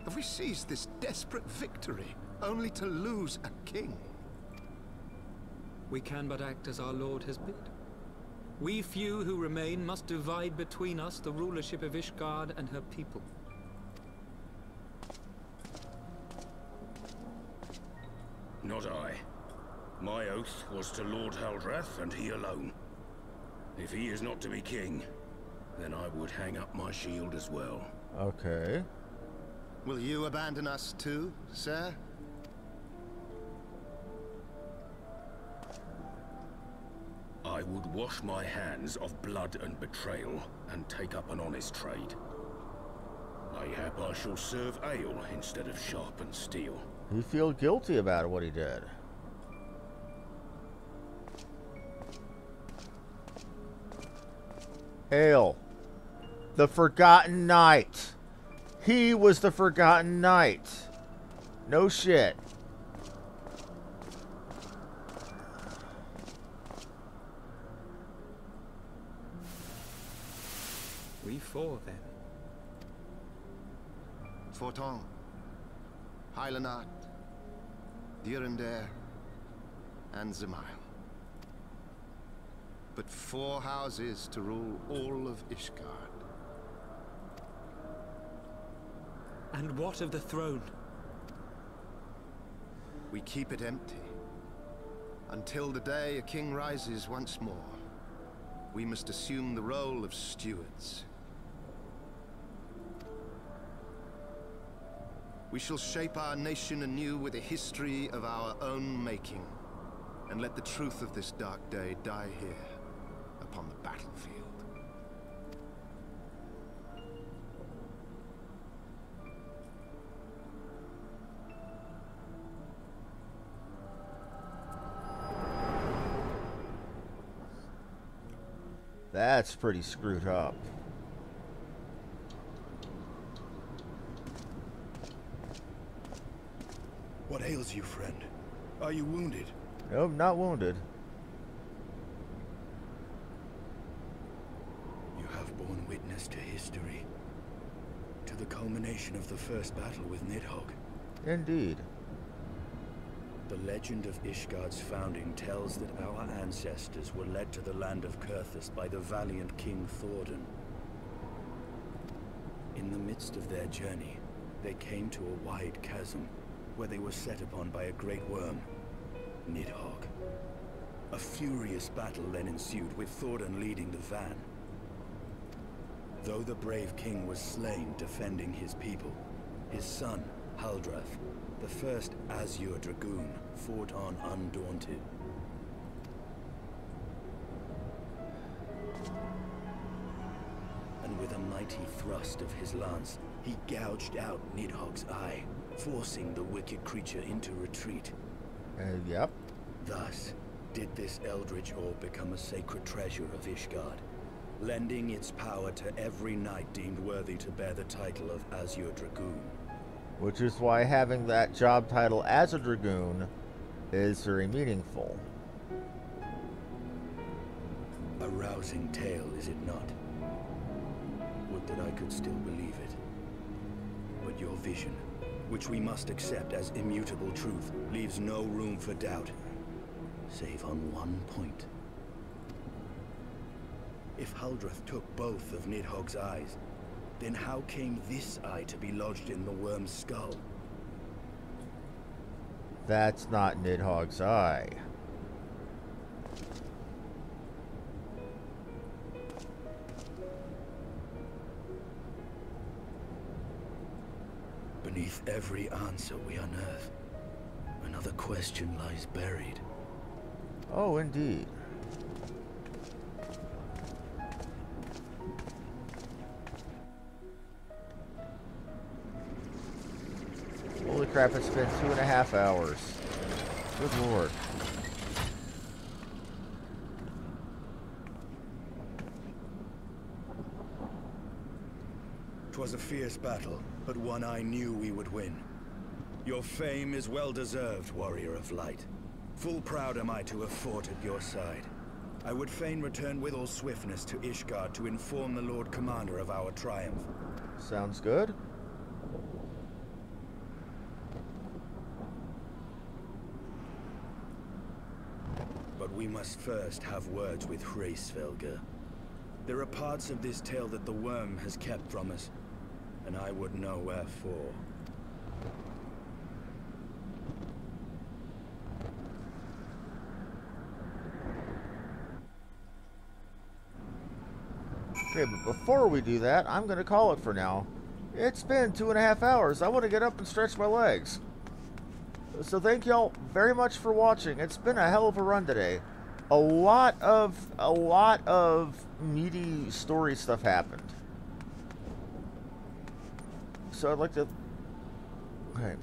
Have we seized this desperate victory only to lose a king? We can but act as our lord has bid. We few who remain must divide between us the rulership of Ishgard and her people. Not I. My oath was to Lord Haldreth, and he alone. If he is not to be king, then I would hang up my shield as well. Okay. Will you abandon us too, sir? I would wash my hands of blood and betrayal, and take up an honest trade. Mayhap I shall serve ale instead of sharpened steel. He feel guilty about what he did. Ale. The Forgotten Knight. He was the Forgotten Knight. No shit. We four, then. Forton, Hylanat, Durendare, and Zemail. But 4 houses to rule all of Ishgard. And what of the throne? We keep it empty. Until the day a king rises once more, we must assume the role of stewards. We shall shape our nation anew with a history of our own making, and let the truth of this dark day die here, upon the battlefield. That's pretty screwed up. What ails you, friend? Are you wounded? Nope, not wounded. You have borne witness to history. continuation of the first battle with Nidhogg. Indeed. The legend of Ishgard's founding tells that our ancestors were led to the land of Kurthus by the valiant King Thordan. In the midst of their journey, they came to a wide chasm, where they were set upon by a great worm, Nidhogg. A furious battle then ensued, with Thordan leading the van. Though the brave king was slain defending his people, his son, Haldrath, the first Azure Dragoon, fought on undaunted. And with a mighty thrust of his lance, he gouged out Nidhogg's eye, forcing the wicked creature into retreat. Yep. Thus, did this eldritch orb become a sacred treasure of Ishgard, lending its power to every knight deemed worthy to bear the title of Azure Dragoon. Which is why having that job title as a Dragoon is very meaningful. A rousing tale, is it not? Would that I could still believe it. But your vision, which we must accept as immutable truth, leaves no room for doubt, save on one point. If Haldrath took both of Nidhogg's eyes, then how came this eye to be lodged in the worm's skull? That's not Nidhogg's eye. Beneath every answer we unearth, another question lies buried. Oh, indeed. Holy crap, it's been 2.5 hours. Good lord. 'Twas a fierce battle, but one I knew we would win. Your fame is well deserved, warrior of light. Full proud am I to have fought at your side. I would fain return with all swiftness to Ishgard to inform the Lord Commander of our triumph. Sounds good. But we must first have words with Hraesvelgr. There are parts of this tale that the worm has kept from us, and I would know wherefore. Okay, but before we do that, I'm going to call it for now. It's been 2.5 hours. I want to get up and stretch my legs. So thank y'all very much for watching. It's been a hell of a run today. A lot of meaty story stuff happened. So I'd like to... Okay.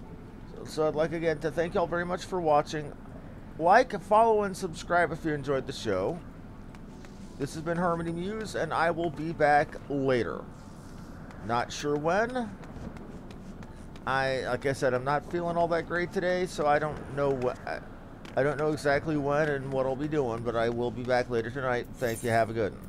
So I'd like again to thank y'all very much for watching. Like, follow, and subscribe if you enjoyed the show. This has been Harmony Muse, and I will be back later. Not sure when. Like I said, I'm not feeling all that great today, so I don't know what... I don't know exactly when and what I'll be doing, but I will be back later tonight. Thank you. Have a good one.